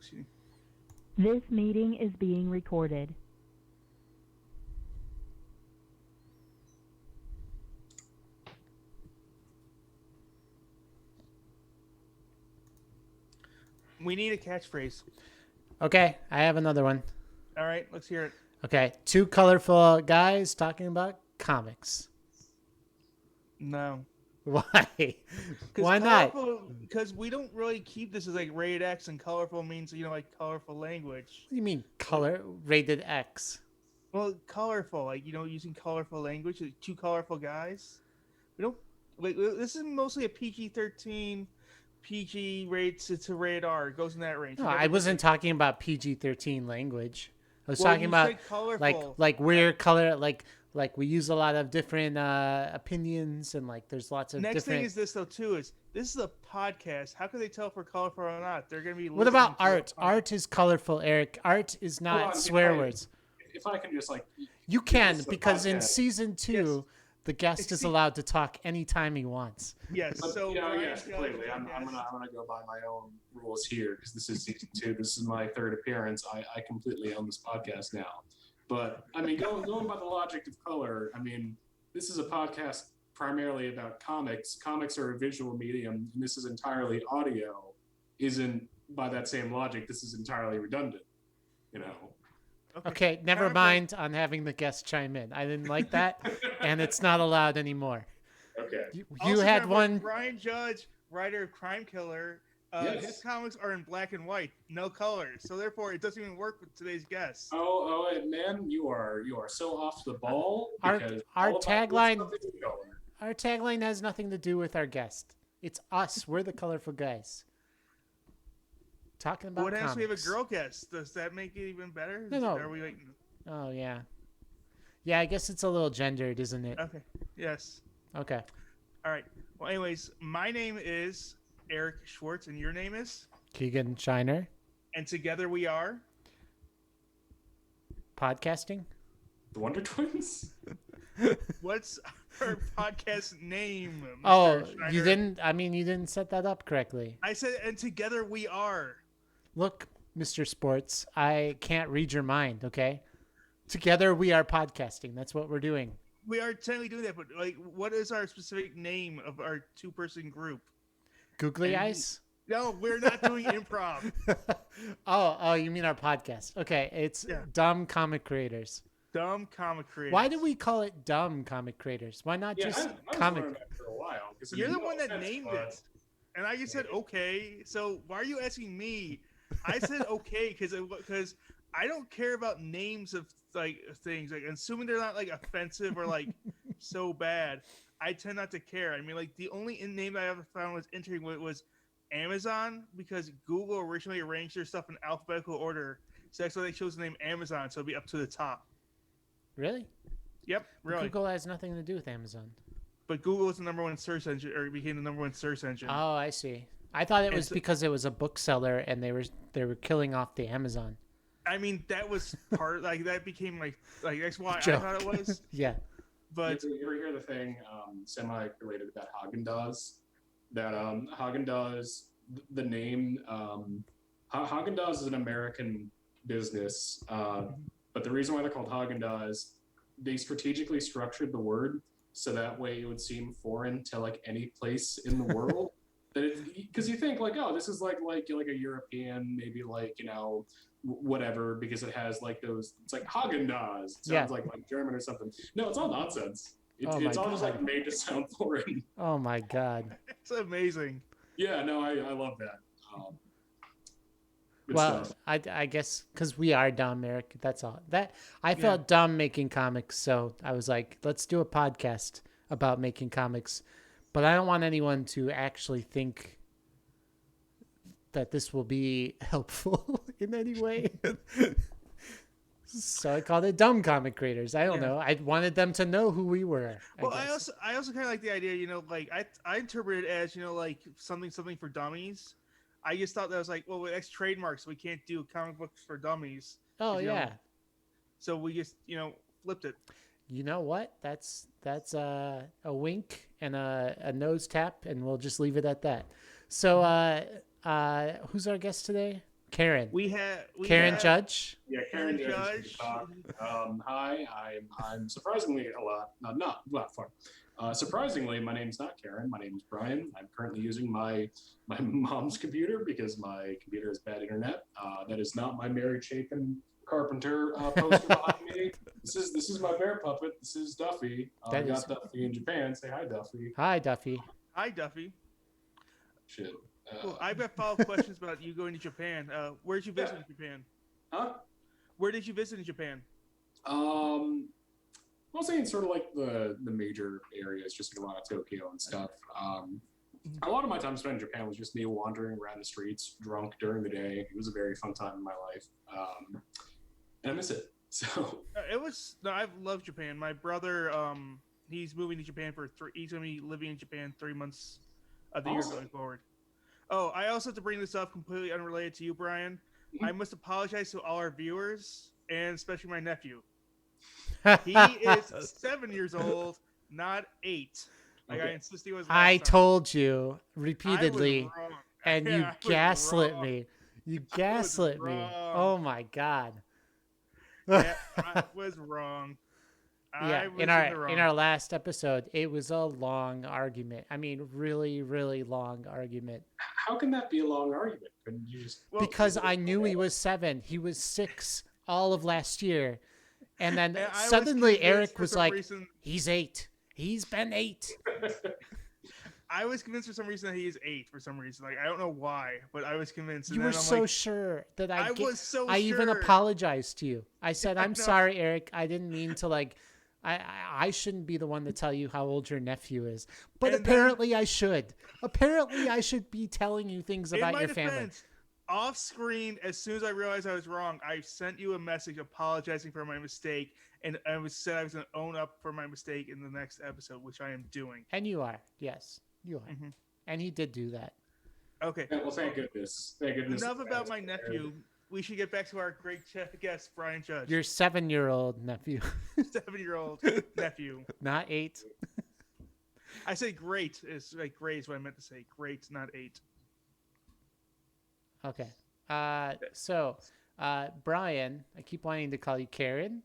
Excuse me. This meeting is being recorded. We need a catchphrase. Okay, I have another one. All right, let's hear it. Okay, two colorful guys talking about comics. No. Why? Why not? Because we don't really keep this as like rated X, and colorful means like colorful language. What do you mean color rated X? Well, colorful, like using colorful language. Like two colorful guys. We don't. Wait, this is mostly a PG-13, PG rated to rated R. It goes in that range. No, I wasn't talking about PG-13 language. I was Well, talking you about said colorful. like weird color, like we use a lot of different opinions, and like there's lots of Next different. thing is this though too is this is a podcast. How can they tell if we're colorful or not? They're gonna be. What about listening to art? Art is colorful, Eric. Art is not Hold on, swear words. If I can just like, You can, this is a because in podcast. season 2, the guest is allowed to talk anytime he wants. Yes. But, So yes, completely. I'm gonna go by my own rules here because this is season 2. This is my third appearance. I completely own this podcast now. But I mean, going by the logic of color, I mean, this is a podcast primarily about comics. Comics are a visual medium, and this is entirely audio. Isn't by that same logic, this is entirely redundant. You know. Okay, never mind on having the guest chime in. I didn't like that, and it's not allowed anymore. Okay. You Also, had remember, one. Brian Judge, writer of Crime Killer. Yes. His comics are in black and white, no color. So therefore, it doesn't even work with today's guests. Oh, man, you are so off the ball. Our because our all of tagline- stuff is in color. Our tagline has nothing to do with our guest. It's us. We're the colorful guys. Talking about What happens if we have a comics. girl guest? Does that make it even better? No. Are we like? Oh yeah, yeah. I guess it's a little gendered, isn't it? Okay. Yes. Okay. All right. Well, anyways, my name is Eric Schwartz, and your name is. Keegan Shiner, And together we are. podcasting. The Wonder Twins? What's our podcast name? Mr. Oh, Schneider? you didn't. I mean, you didn't set that up correctly. I said, and together we are. Look, Mr. Sports, I can't read your mind. Okay. Together we are podcasting. That's what we're doing. We are technically doing that, but like, what is our specific name of our two-person group? Googly And- eyes. No, we're not doing improv. Oh, you mean our podcast? Okay, it's Yeah. Dumb Comic Creators. Dumb comic creators. Why do we call it Dumb Comic Creators? Why not Yeah, just I was comic? wondering that for a while. 'cause, I You're mean, the no one that offense, named but- it, and I just said okay. So why are you asking me? I said okay because I don't care about names of like things, like assuming they're not like offensive or like so bad. I tend not to care. I mean, like the only name I ever found was interesting was Amazon, because Google originally arranged their stuff in alphabetical order, so that's why they chose the name Amazon, so it'd be up to the top. Really? Yep, really. Google has nothing to do with Amazon. But Google was the number one search engine, or became the number one search engine. Oh, I see. I thought it And was so- because it was a bookseller and they were killing off the Amazon. I mean, that was part like that became like that's why I Joke. thought it was. Yeah. But you ever hear the thing semi-related about Haagen-Dazs? That Haagen-Dazs, the name Haagen-Dazs is an American business, but the reason why they're called Haagen-Dazs, they strategically structured the word so that way it would seem foreign to like any place in the world. Because you think like, oh, this is like a European, maybe like whatever, because it has like those. It's like Haagen-Dazs. It sounds Yeah. like German or something. No, it's all nonsense. Oh It's my all just God. like made to sound foreign. Oh my God. it's amazing. Yeah, no, I love that. Good Well, stuff. I guess because we are dumb, Eric. That's all. That I felt dumb making comics, so I was like, let's do a podcast about making comics. But I don't want anyone to actually think that this will be helpful in any way. So I called it Dumb Comic Creators. I don't know. I wanted them to know who we were. Well, guess. I also kind of like the idea, like I interpret it as like something for dummies. I just thought that was like, well, that's trademarks. So we can't do comic books for dummies. Oh you know, yeah. So we just flipped it. You know what? That's a wink and a nose tap, and we'll just leave it at that. So, who's our guest today? Karen. Karen Judge. Yeah, Karen Karen Judge. Hi, I'm surprisingly a lot not far. Surprisingly, my name's not Karen. My name's Brian. I'm currently using my mom's computer because my computer has bad internet. That is not my Mary Chapin Carpenter poster behind me. This is my bear puppet. This is Duffy. I got Duffy in Japan. Say hi, Duffy. Hi, Duffy. Hi, Duffy. Shit. Well, I've got follow-up questions about you going to Japan. Where did you visit in Japan? Huh? Where did you visit in Japan? Mostly in sort of like the major areas, just like a lot of Tokyo and stuff. A lot of my time spent in Japan was just me wandering around the streets, drunk during the day. It was a very fun time in my life, and I miss it. So I've loved Japan. My brother, he's moving to Japan he's gonna be living in Japan 3 months of the year going forward. Oh, I also have to bring this up completely unrelated to you, Brian. I must apologize to all our viewers and especially my nephew. He is 7 years old, not 8. Like I insist he was. I told you repeatedly, and you gaslit me. You gaslit me. Oh my god. Yeah, I was wrong. Yeah, in our last episode, it was a long argument. I mean, really, really long argument. How can that be a long argument? Couldn't you just... Because I knew he was 7. He was 6 all of last year. And then suddenly Eric was like, he's 8. He's been 8. I was convinced for some reason that he is 8 for some reason. Like, I don't know why, but I was convinced. You were so sure that I even sure. apologized to you. I said, I'm sorry, Eric. I didn't mean to I shouldn't be the one to tell you how old your nephew is. But apparently I should. Apparently I should be telling you things about your family. Off screen, as soon as I realized I was wrong, I sent you a message apologizing for my mistake, and I said I was going to own up for my mistake in the next episode, which I am doing. And you are. Yes, you are. Mm-hmm. And he did do that. Okay. Yeah, well, thank goodness. Thank goodness. Enough about my nephew. We should get back to our great guest, Brian Judge. Your 7-year-old nephew. 7-year-old nephew. Not 8. I say great. It's like great is what I meant to say. Great, not 8. Okay. So, Brian, I keep wanting to call you Karen.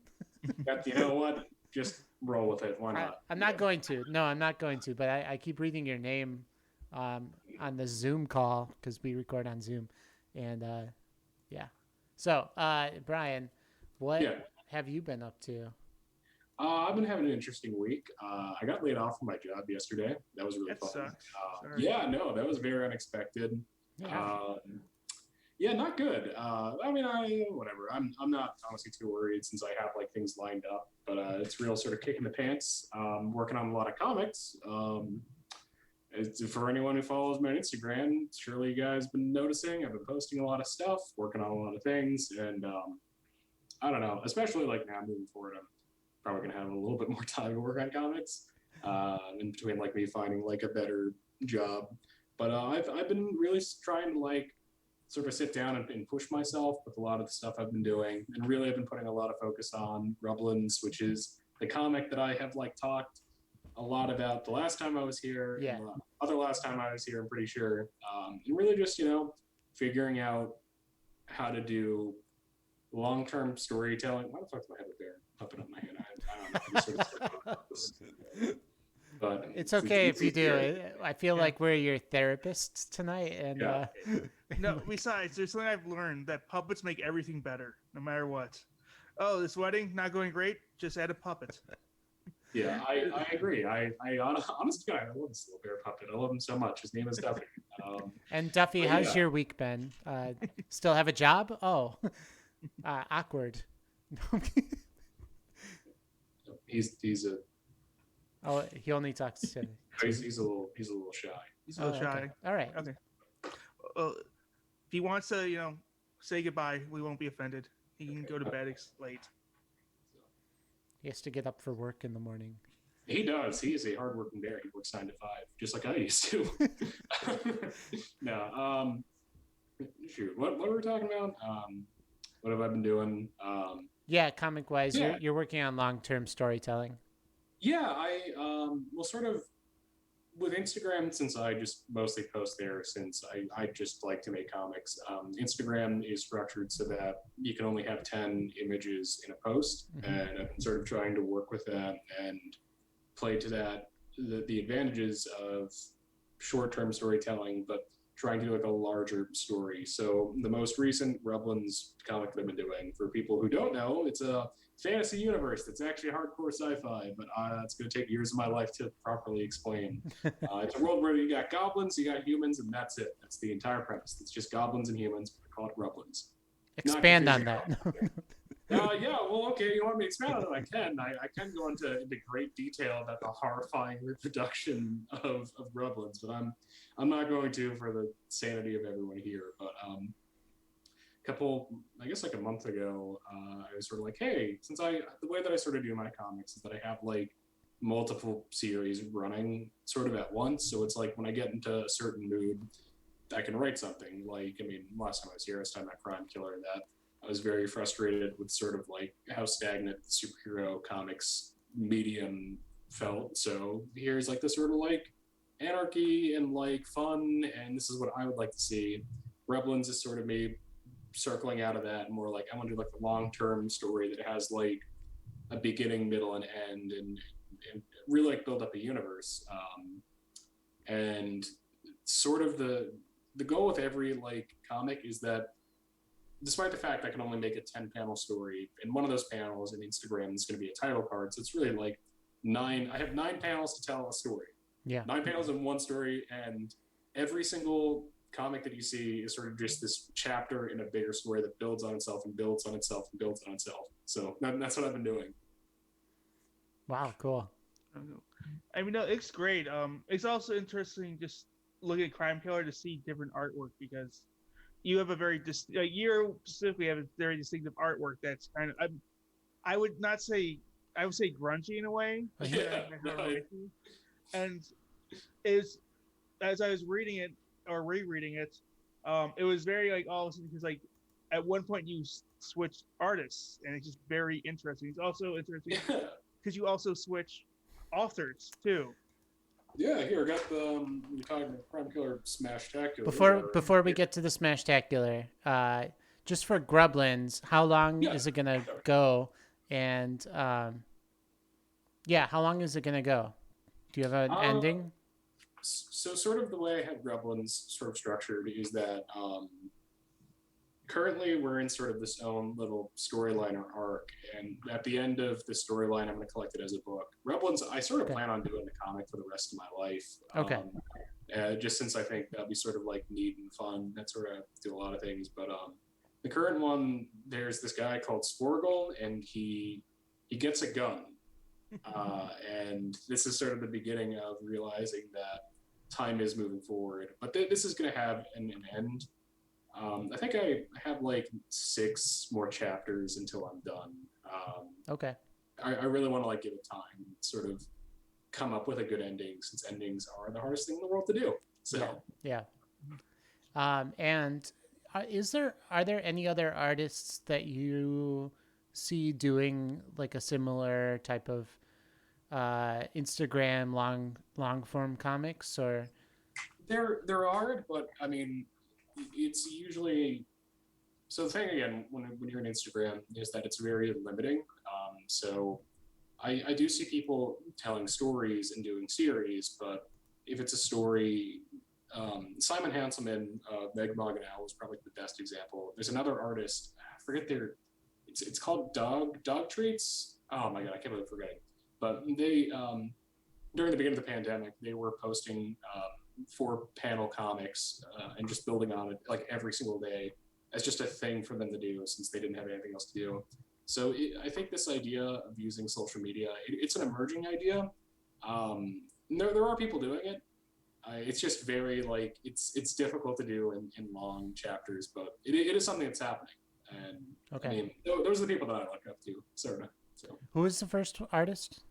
You know what? Just roll with it. Why not? I'm not going to. No, I'm not going to. But I keep reading your name on the Zoom call because we record on Zoom. And, yeah. So, Brian, what have you been up to? I've been having an interesting week. I got laid off from my job yesterday. That was really fun. Yeah, no, that was very unexpected. Yeah, not good. I mean, whatever. I'm not honestly too worried since I have like things lined up. But it's real sort of kick in the pants. Working on a lot of comics. For anyone who follows me on Instagram, surely you guys been noticing. I've been posting a lot of stuff, working on a lot of things, and I don't know. Especially like now moving forward, I'm probably gonna have a little bit more time to work on comics in between like me finding like a better job. But I've been really trying to like sort of sit down and push myself with a lot of the stuff I've been doing, and really I've been putting a lot of focus on Rublins, which is the comic that I have like talked a lot about the last time I was here. Yeah. And the other last time I was here, I'm pretty sure. And really just, figuring out how to do long-term storytelling. Why the fuck do I have a bear puppet on my head? I don't know. But it's okay if you do. I feel like we're your therapists tonight. And no, besides, there's something I've learned that puppets make everything better, no matter what. Oh, this wedding not going great? Just add a puppet. Yeah, I agree. I honestly, I love this little bear puppet. I love him so much. His name is Duffy. And Duffy, how's your week been? Still have a job? Oh, awkward. He's a. Oh, he only talks to. He's a little shy. He's a little shy. Okay. All right. Okay. Well, if he wants to, say goodbye, we won't be offended. He can go to bed late. He has to get up for work in the morning. He does. He is a hardworking bear. He works 9 to 5, just like I used to. No. Shoot. What were we talking about? What have I been doing? Yeah, comic-wise, you're working on long-term storytelling. Yeah, I well, sort of with Instagram, since I just mostly post there, since I just like to make comics, Instagram is structured so that you can only have 10 images in a post. And I've been sort of trying to work with that and play to that, the advantages of short-term storytelling, but trying to do like a larger story. So the most recent Rublins comic that I've been doing, for people who don't know, it's a fantasy universe that's actually hardcore sci-fi, but it's going to take years of my life to properly explain. It's a world where you got goblins, you got humans, and that's it. That's the entire premise. It's just goblins and humans, but they call it Rublins. Expand on that. Yeah, well, okay, you want me to expand on it? I can. I can go into great detail about the horrifying reproduction of Rublins, but I'm not going to for the sanity of everyone here. But I guess like a month ago, I was sort of like, hey, the way that I sort of do my comics is that I have like multiple series running sort of at once. So it's like when I get into a certain mood, I can write something. Like, I mean, last time I was here, I was talking about Crime Killer, that I was very frustrated with sort of like how stagnant the superhero comics medium felt. So here's like this sort of like anarchy and like fun, and this is what I would like to see. Rublins is sort of me circling out of that, more like I want to do like the long-term story that has like a beginning, middle, and end, and really like build up a universe. And sort of the goal with every like comic is that, despite the fact I can only make a 10-panel story, in one of those panels in Instagram is going to be a title card. So it's really like I have 9 panels to tell a story. Yeah. 9 panels in one story, and every single comic that you see is sort of just this chapter in a bigger story that builds on itself and builds on itself and builds on itself. So that's what I've been doing. Wow, cool. I mean, no, it's great. It's also interesting just looking at Crime Killer to see different artwork, because you have a very you specifically have a very distinctive artwork that's kind of I would say grungy in a way. Yeah. And is as I was reading it or rereading it, it was very like all of a sudden, because like at one point you switched artists, and it's just very interesting. It's also interesting because you also switch authors too. Yeah, here I got the Crime Killer Smashtacular. Before we get to the Smashtacular, just for Grublins, how long is it gonna go? And how long is it gonna go? Do you have an ending? So sort of the way I have Grublins sort of structured is that currently we're in sort of this own little storyline or arc, and at the end of the storyline, I'm going to collect it as a book. Grublins, I sort of plan on doing the comic for the rest of my life. Okay. Just since I think that'd be sort of like neat and fun. That's where I do a lot of things. But the current one, there's this guy called Sporgle, and he gets a gun. And this is sort of the beginning of realizing that time is moving forward. But this is going to have an end. I think I have like 6 more chapters until I'm done. Okay. I really want to like give it time, sort of come up with a good ending, since endings are the hardest thing in the world to do. So yeah. And are there any other artists that you see doing like a similar type of Instagram long form comics? Or there are, but I mean, it's usually, so the thing again when you're on Instagram is that it's very limiting. So I do see people telling stories and doing series, but if it's a story, Simon Hanselman, Meg Moganow was probably the best example. There's another artist, I forget it's called Dog Treats. Oh my god, I can't believe I'm forgetting. But they during the beginning of the pandemic, they were posting 4-panel comics and just building on it like every single day as just a thing for them to do, since they didn't have anything else to do. So I think this idea of using social media, it's an emerging idea. There are people doing it. It's just very like it's difficult to do in long chapters, but it is something that's happening. And okay. I mean, those are the people that I look up to, sort of. So who is the first artist?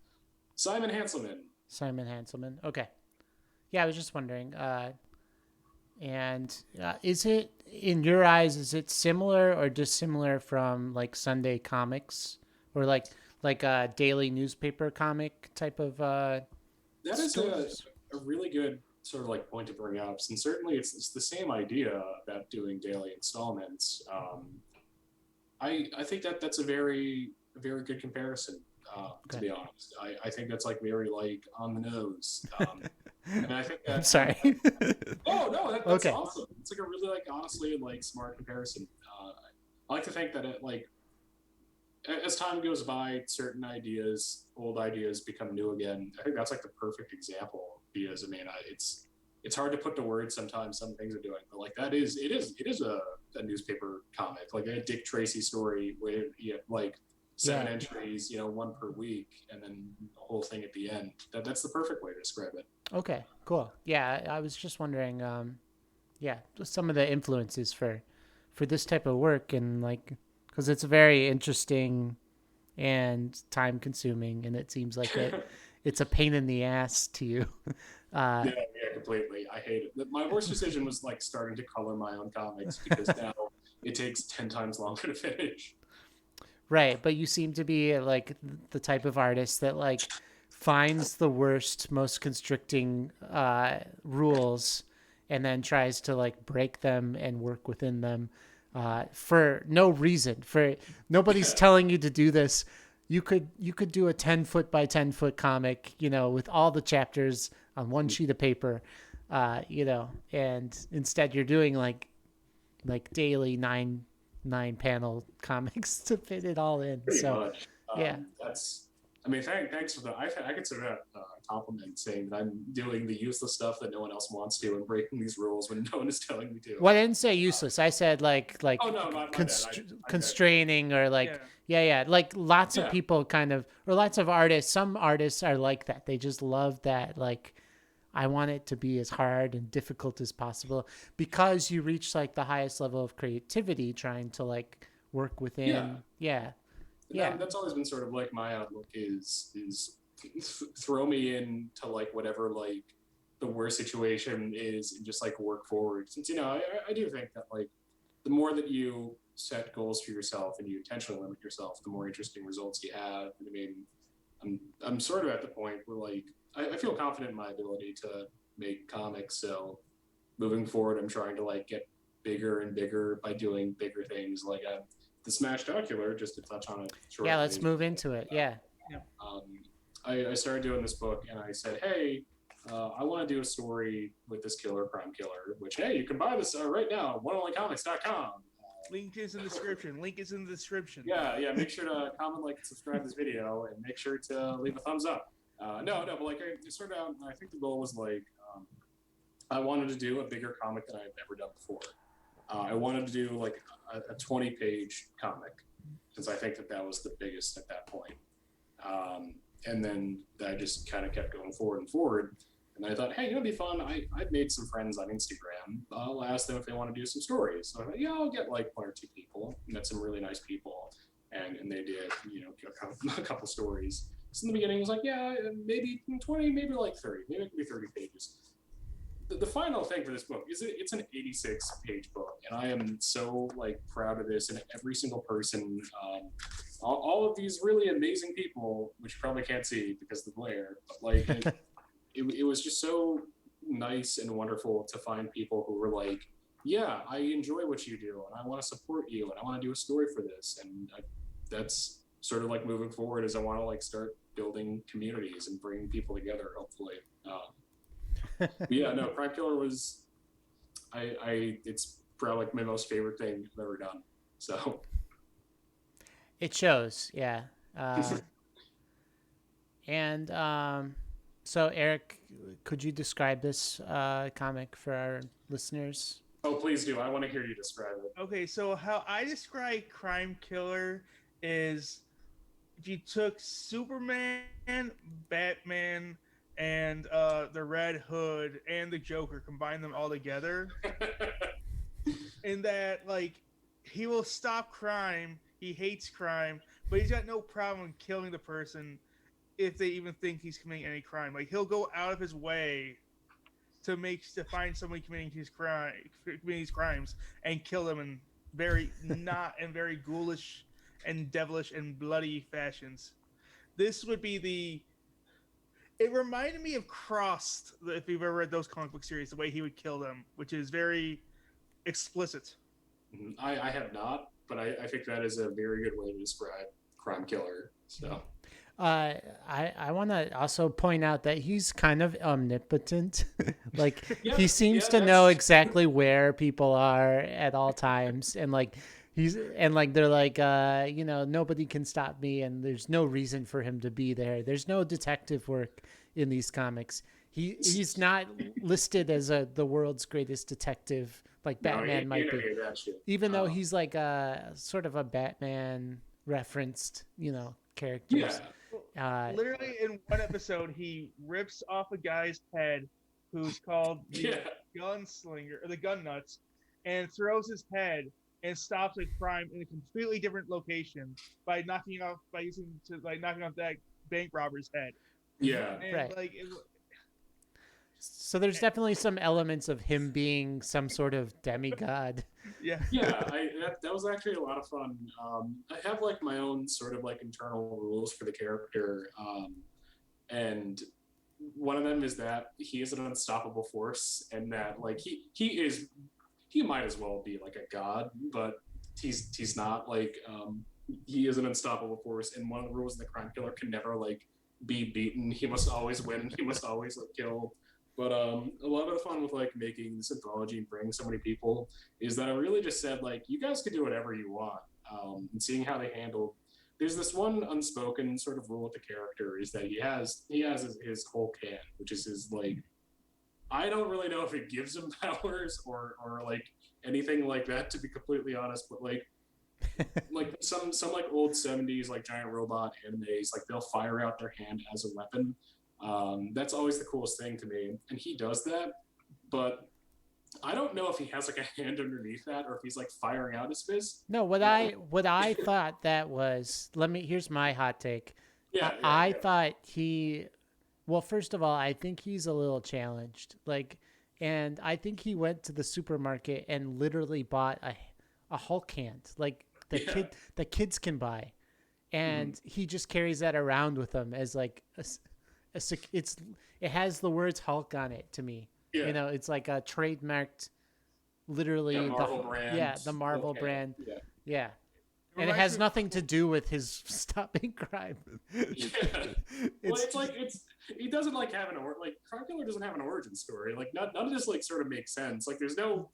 Simon Hanselman. Simon Hanselman. Okay. Yeah, I was just wondering. And is it, in your eyes, is it similar or dissimilar from like Sunday comics, or like a daily newspaper comic type of? That is a really good sort of like point to bring up, and certainly it's the same idea about doing daily installments. I think that's a very good comparison. To Okay. be honest, I think that's like very like on the nose. And I think I'm that sorry. oh no, that's Okay. awesome. It's like a really like honestly like smart comparison. I like to think that it like as time goes by, certain ideas, old ideas become new again. I think that's like the perfect example because I mean, it's hard to put to words sometimes some things are doing, but like that is it is a newspaper comic, like a Dick Tracy story where you have like seven Yeah. entries, you know, one per week, and then the whole thing at the end. That's the perfect way to describe it. Okay. Cool. Yeah, I was just wondering. Yeah, just some of the influences for this type of work, and like because it's very interesting and time consuming, and it seems like it's a pain in the ass to you. Uh, Yeah, completely. I hate it. My worst decision was like starting to color my own comics because now it takes 10 times longer to finish. right, but you seem to be like the type of artist that like finds the worst, most constricting rules, and then tries to like break them and work within them for no reason. For nobody's Yeah, telling you to do this. You could do a 10 foot by 10 foot comic, with all the chapters on one sheet of paper, and instead you're doing like daily nine panel comics to fit it all in. pretty So much. yeah. That's. I mean, thanks for that. I consider that a compliment, saying that I'm doing the useless stuff that no one else wants to and breaking these rules when no one is telling me to. Well, I didn't say useless. I said like Oh no, my bad. I bet. constraining, or like Yeah. yeah, like lots of Yeah, people kind of, or lots of artists. Some artists are like that. They just love that. Like I want it to be as hard and difficult as possible because you reach like the highest level of creativity trying to like work yeah. within. Yeah, And yeah, that's always been sort of like my outlook is throw me into like whatever like the worst situation is and just like work forward. Since I do think that like the more that you set goals for yourself and you intentionally limit yourself, the more interesting results you have. I mean, I'm sort of at the point where like I feel confident in my ability to make comics. So moving forward, I'm trying to like get bigger and bigger by doing bigger things. Like the Smashtacular, just to touch on it yeah. shortly. Let's move into it. Yeah. Um, I started doing this book and I said, hey, I want to do a story with this crime killer, which, hey, you can buy this right now, oneonlycomics.com. Link is in the description. Link is in the description. Yeah, make sure to comment, like, and subscribe to this video, and make sure to leave a thumbs up. No, but like, I started out, I think the goal was like, I wanted to do a bigger comic than I've ever done before. I wanted to do like a 20-page comic, since I think that was the biggest at that point. And then I just kind of kept going forward and forward. And I thought, hey, it'd be fun. I've made some friends on Instagram. I'll ask them if they want to do some stories. So I thought, yeah, I'll get like one or two people. Met some really nice people, and they did, a couple stories. So in the beginning, it was like, yeah, maybe 20, maybe like 30, maybe it could be 30 pages. The final thing for this book is it's an 86-page book, and I am so like proud of this. And every single person, all of these really amazing people, which you probably can't see because of the glare, but like it was just so nice and wonderful to find people who were like, yeah, I enjoy what you do, and I want to support you, and I want to do a story for this. And that's sort of like moving forward, as I want to like start building communities and bringing people together, hopefully. Yeah, no, Crime Killer was, it's probably like my most favorite thing I've ever done. So It shows. Yeah. And so Eric, could you describe this comic for our listeners? oh, please do. I want to hear you describe it. Okay, so how I describe Crime Killer is if you took Superman, Batman, and the Red Hood and the Joker, combine them all together, in that like he will stop crime, he hates crime, but he's got no problem killing the person if they even think he's committing any crime. Like he'll go out of his way to find somebody committing these crimes and kill them in very ghoulish and devilish and bloody fashions. This would be It reminded me of Crossed, if you've ever read those comic book series, the way he would kill them, which is very explicit. I have not, but I think that is a very good way to describe Crime Killer. So I want to also point out that he's kind of omnipotent. Like yeah, he seems yeah, to know exactly where people are at all times, and like they're like, nobody can stop me, and there's no reason for him to be there. There's no detective work in these comics. He's not listed as the world's greatest detective like Batman might be, even though he's like a sort of a Batman referenced, characters. Literally, in one episode, he rips off a guy's head who's called the Gunslinger or the Gun Nuts, and throws his head and stops a crime in a completely different location by knocking off that bank robber's head. Yeah, And right. So there's definitely some elements of him being some sort of demigod. Yeah. That was actually a lot of fun. I have like my own sort of like internal rules for the character, and one of them is that he is an unstoppable force, and that like he might as well be like a god, but he's not. Like he is an unstoppable force, and one of the rules of the Crime Killer can never like be beaten. He must always win. He must always like kill. But a lot of the fun with like making this anthology and bringing so many people is that I really just said like you guys can do whatever you want. And seeing how they handled, there's this one unspoken sort of rule with the character is that he has his Hulk hand, which is his like, I don't really know if it gives him powers or like anything like that, to be completely honest, but like some like old 70s like giant robot animes, like they'll fire out their hand as a weapon. That's always the coolest thing to me, and he does that, but I don't know if he has like a hand underneath that or if he's like firing out his fist. No, what I thought that was, here's my hot take. I thought well, first of all, I think he's a little challenged. Like, and I think he went to the supermarket and literally bought a Hulk hand, like the kids can buy, and he just carries that around with him as like it has the words Hulk on it to me. Yeah. It's like a trademarked, literally the Marvel brand. The Marvel brand. Yeah. And it Reminds has me- nothing to do with his stopping crime. Well, he doesn't like have Crime Killer doesn't have an origin story. Like none of this like sort of makes sense. Like there's no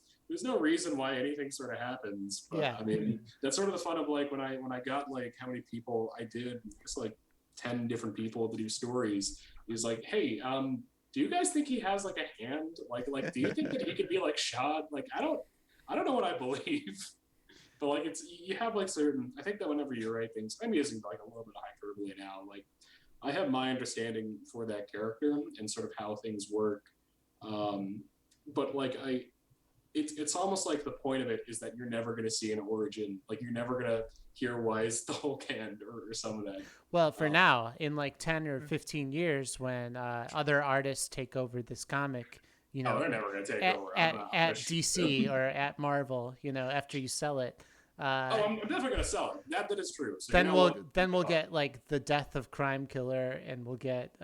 reason why anything sort of happens. But Yeah. I mean, that's sort of the fun of like when I got like how many people I did. It's like 10 different people to do stories. He's like, hey, do you guys think he has like a hand? Like do you think that he could be like shot? Like I don't know what I believe. But like you have like certain, I think that whenever you write things, I'm using like a little bit of hyperbole now. Like I have my understanding for that character and sort of how things work. But like it's almost like the point of it is that you're never going to see an origin. Like you're never going to hear why is the Hulk hand or some of that. Well, for now, in like 10 or 15 years, when other artists take over this comic, they're never going to take over at DC or at Marvel, after you sell it. I'm definitely going to sell it. That is true. So then we'll get like the death of Crime Killer, and we'll get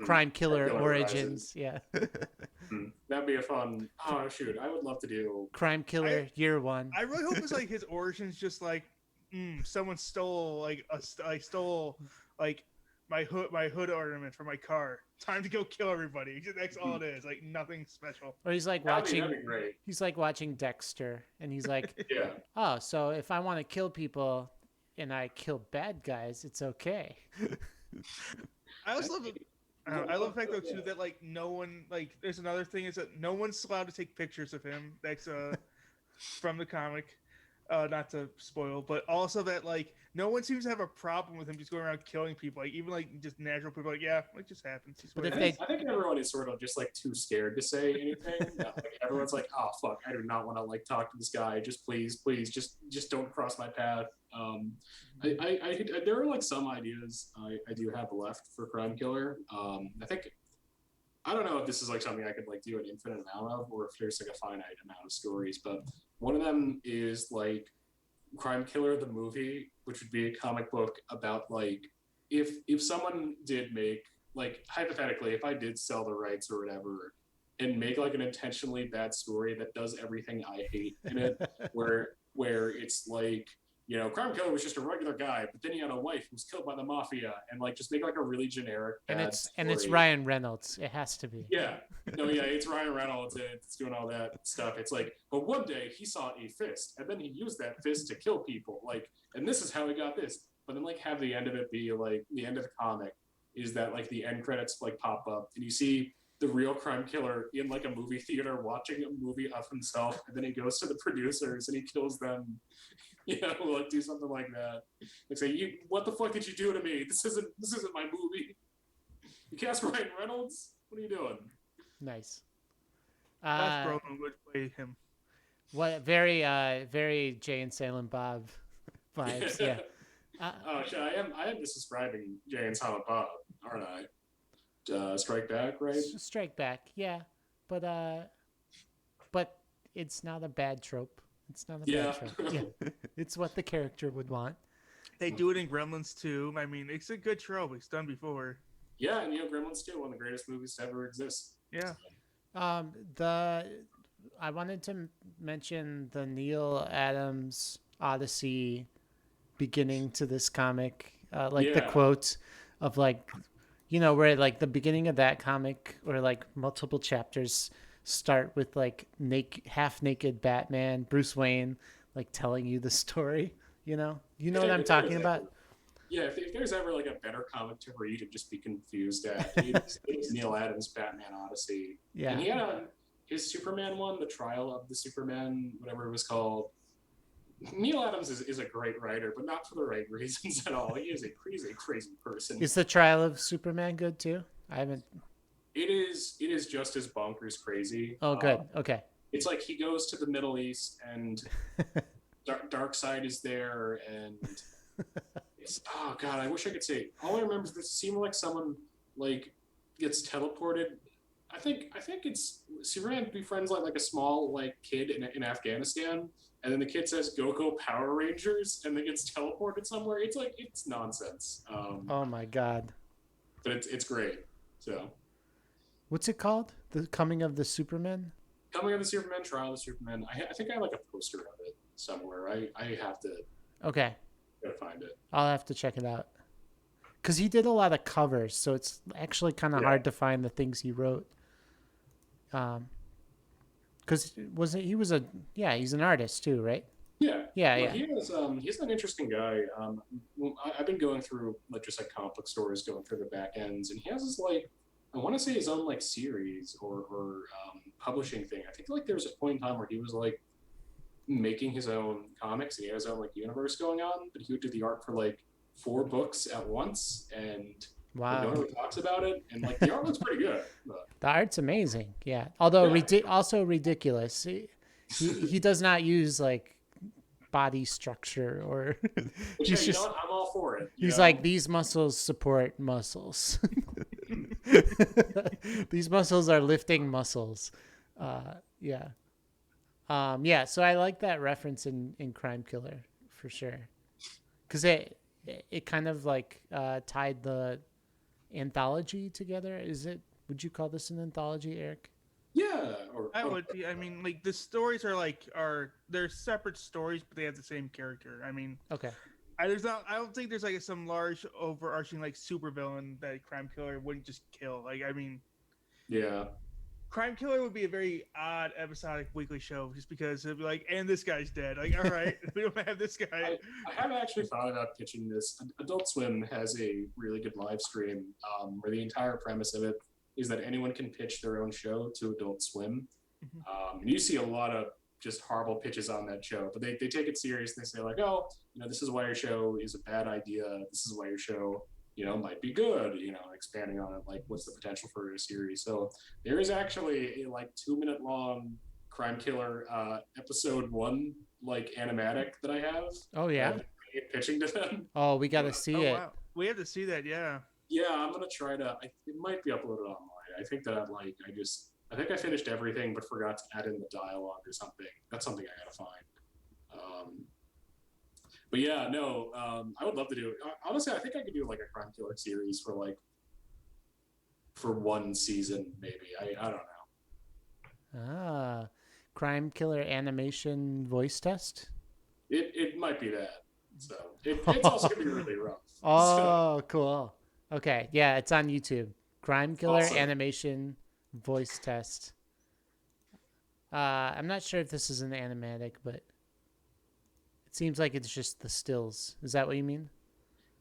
Crime Killer Origins. Yeah. That'd be a fun. Oh shoot, I would love to do Crime Killer Year One. I really hope it's like his origins, just like someone stole my hood ornament from my car. Time to go kill everybody. That's all it is. Like nothing special. Or he's like that'd be great. He's like watching Dexter, and he's like, yeah. Oh, so if I want to kill people and I kill bad guys, it's okay. I also love I love the fact though too that like no one like there's another thing is that no one's allowed to take pictures of him. That's from the comic. Not to spoil, but also that like no one seems to have a problem with him just going around killing people. Like even like just natural people, like yeah, it just happens. But I think everyone is sort of just like too scared to say anything. Like, everyone's like, oh fuck, I do not want to like talk to this guy. Just please, just don't cross my path. There are like some ideas I do have left for Crime Killer. I don't know if this is like something I could like do an infinite amount of, or if there's like a finite amount of stories. But one of them is like Crime Killer the movie, which would be a comic book about like if someone did make like hypothetically, if I did sell the rights or whatever and make like an intentionally bad story that does everything I hate in it, where it's like, you know, Crime Killer was just a regular guy, but then he had a wife who was killed by the mafia, and like just make like a really generic bad and it's story. Ryan Reynolds. It has to be. Yeah. No, yeah, it's Ryan Reynolds and it's doing all that stuff. It's like, but one day he saw a fist and then he used that fist to kill people. Like, and this is how he got this. But then like have the end of it be like the end of the comic is that like the end credits like pop up and you see the real crime killer in like a movie theater watching a movie of himself, and then he goes to the producers and he kills them. You know, like do something like that. Like say, "You, what the fuck did you do to me? This isn't my movie. You cast Ryan Reynolds? What are you doing?" Nice. Josh Brolin would play him. What very Jay and Silent Bob vibes. Yeah. Oh shit! I am just describing Jay and Silent Bob, aren't I? Strike Back, right? Strike Back. Yeah, but it's not a bad trope. It's not a bad trope. Yeah, it's what the character would want. They do it in Gremlins too. I mean, it's a good trope. It's done before. Yeah, and Gremlins 2, one of the greatest movies to ever exist. Yeah. I wanted to mention the Neil Adams Odyssey beginning to this comic, the quote of like, you know, where like the beginning of that comic or like multiple chapters start with like half naked Batman, Bruce Wayne, like telling you the story. You know what I'm talking about. Yeah, if there's ever like a better comic to read and just be confused at, it's Neil Adams' Batman Odyssey. Yeah, and he had his Superman one, The Trial of the Superman, whatever it was called. Neil Adams is a great writer, but not for the right reasons at all. He's a crazy person. Is The Trial of Superman good too? I haven't. It is just as bonkers crazy. Oh, good. Okay. It's like he goes to the Middle East and Darkseid is there, and it's, oh god, I wish I could say. All I remember is this seemed like someone like gets teleported. I think it's Superman befriends like a small like kid in Afghanistan, and then the kid says "Go Power Rangers," and then gets teleported somewhere. It's like it's nonsense. Oh my god! But it's great. So, what's it called? The Coming of the Superman. Coming of the Superman, Trial of the Superman. I think I have like a poster of it somewhere. I have to. Okay. Gotta find it. I'll have to check it out. Because he did a lot of covers, so it's actually kind of hard to find the things he wrote. Because he's an artist too, right? Yeah. Yeah. He's an interesting guy. I've been going through like just like comic book stores, going through the back ends, and he has his like, I want to say his own like series or publishing thing. I think like there was a point in time where he was like making his own comics and he had his own like universe going on, but he would do the art for like 4 books at once, and wow, no one really talks about it, and like the art looks pretty good. But. The art's amazing, yeah. Although also ridiculous. He does not use like body structure or. Which, he's just. I'm all for it. He's like, these muscles support muscles. These muscles are lifting muscles. Yeah. So I like that reference in Crime Killer for sure, because it kind of like tied the anthology together. Would you call this an anthology, Eric? Yeah, I would be. I mean, like the stories are they're separate stories, but they have the same character. I mean, okay. I don't think there's like some large overarching like supervillain that Crime Killer wouldn't just kill. Like, I mean, yeah. Crime Killer would be a very odd episodic weekly show just because it'd be like, and this guy's dead. Like, all right, we don't have this guy. I have actually thought about pitching this. Adult Swim has a really good live stream where the entire premise of it is that anyone can pitch their own show to Adult Swim. Mm-hmm. And you see a lot of just horrible pitches on that show, but they take it serious. And they say like, oh, this is why your show is a bad idea. This is why your show might be good, expanding on it, like what's the potential for a series. So there is actually a like 2-minute long Crime Killer episode 1 like animatic that I have. Oh yeah. Pitching to them. Oh, we got to see it. Wow. We have to see that. Yeah. Yeah, I'm gonna try to. It might be uploaded online. I think that I think I finished everything, but forgot to add in the dialogue or something. That's something I gotta find. But yeah, no, I would love to do it. Honestly, I think I could do like a Crime Killer series for like for one season, maybe. I don't know. Ah, Crime Killer animation voice test. It might be that. So it's also gonna be really rough. Oh, cool. Okay, yeah, it's on YouTube. Crime Killer Awesome. animation voice test. I'm not sure if this is an animatic, but it seems like it's just the stills. Is that what you mean?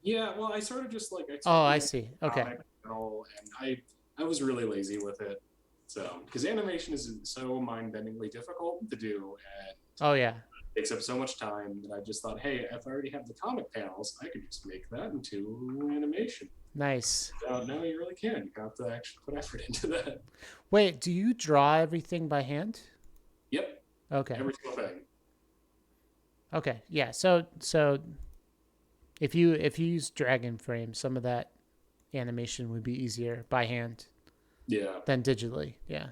Yeah, well, I sort of just like I Oh, I see. Okay. and I was really lazy with it. So because animation is so mind-bendingly difficult to do, and Oh, yeah. takes up so much time that I just thought, hey, if I already have the comic panels, I could just make that into animation. Nice. No, you really can. You have to actually put effort into that. Wait, do you draw everything by hand? Yep, Okay. every single thing. Okay. Yeah. So if you use Dragon Frame, some of that animation would be easier by hand Yeah. than digitally. Yeah.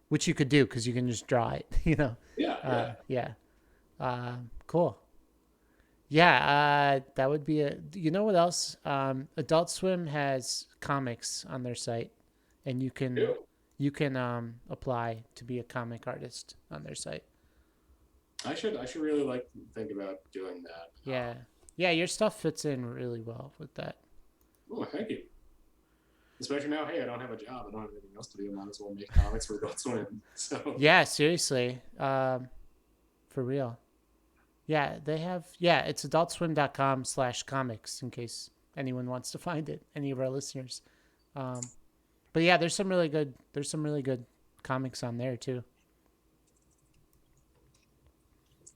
Which you could do because you can just draw it. Yeah. Yeah. Cool. Yeah. That would be a. You know what else? Adult Swim has comics on their site, and you can apply to be a comic artist on their site. I should really think about doing that. Yeah. Yeah, your stuff fits in really well with that. Oh, thank you. Especially now, hey, I don't have a job. I don't have anything else to do. I might as well make comics for Adult Swim. So Yeah, seriously. For real. Yeah, they have. Yeah, it's adultswim.com/comics in case anyone wants to find it. Any of our listeners. But yeah, there's some really good comics on there too.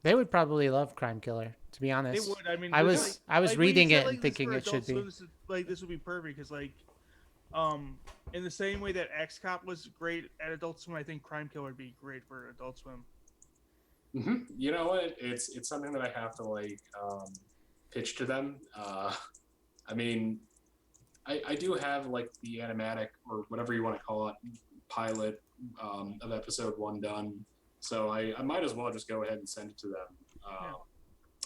They would probably love Crime Killer, to be honest. They would. I mean, I was reading it and thinking it should be. This would be perfect because in the same way that X Cop was great at Adult Swim, I think Crime Killer would be great for Adult Swim. Mm-hmm. You know what? It's something that I have to pitch to them. I mean, I do have the animatic or whatever you want to call it pilot of episode 1 done. So I might as well just go ahead and send it to them.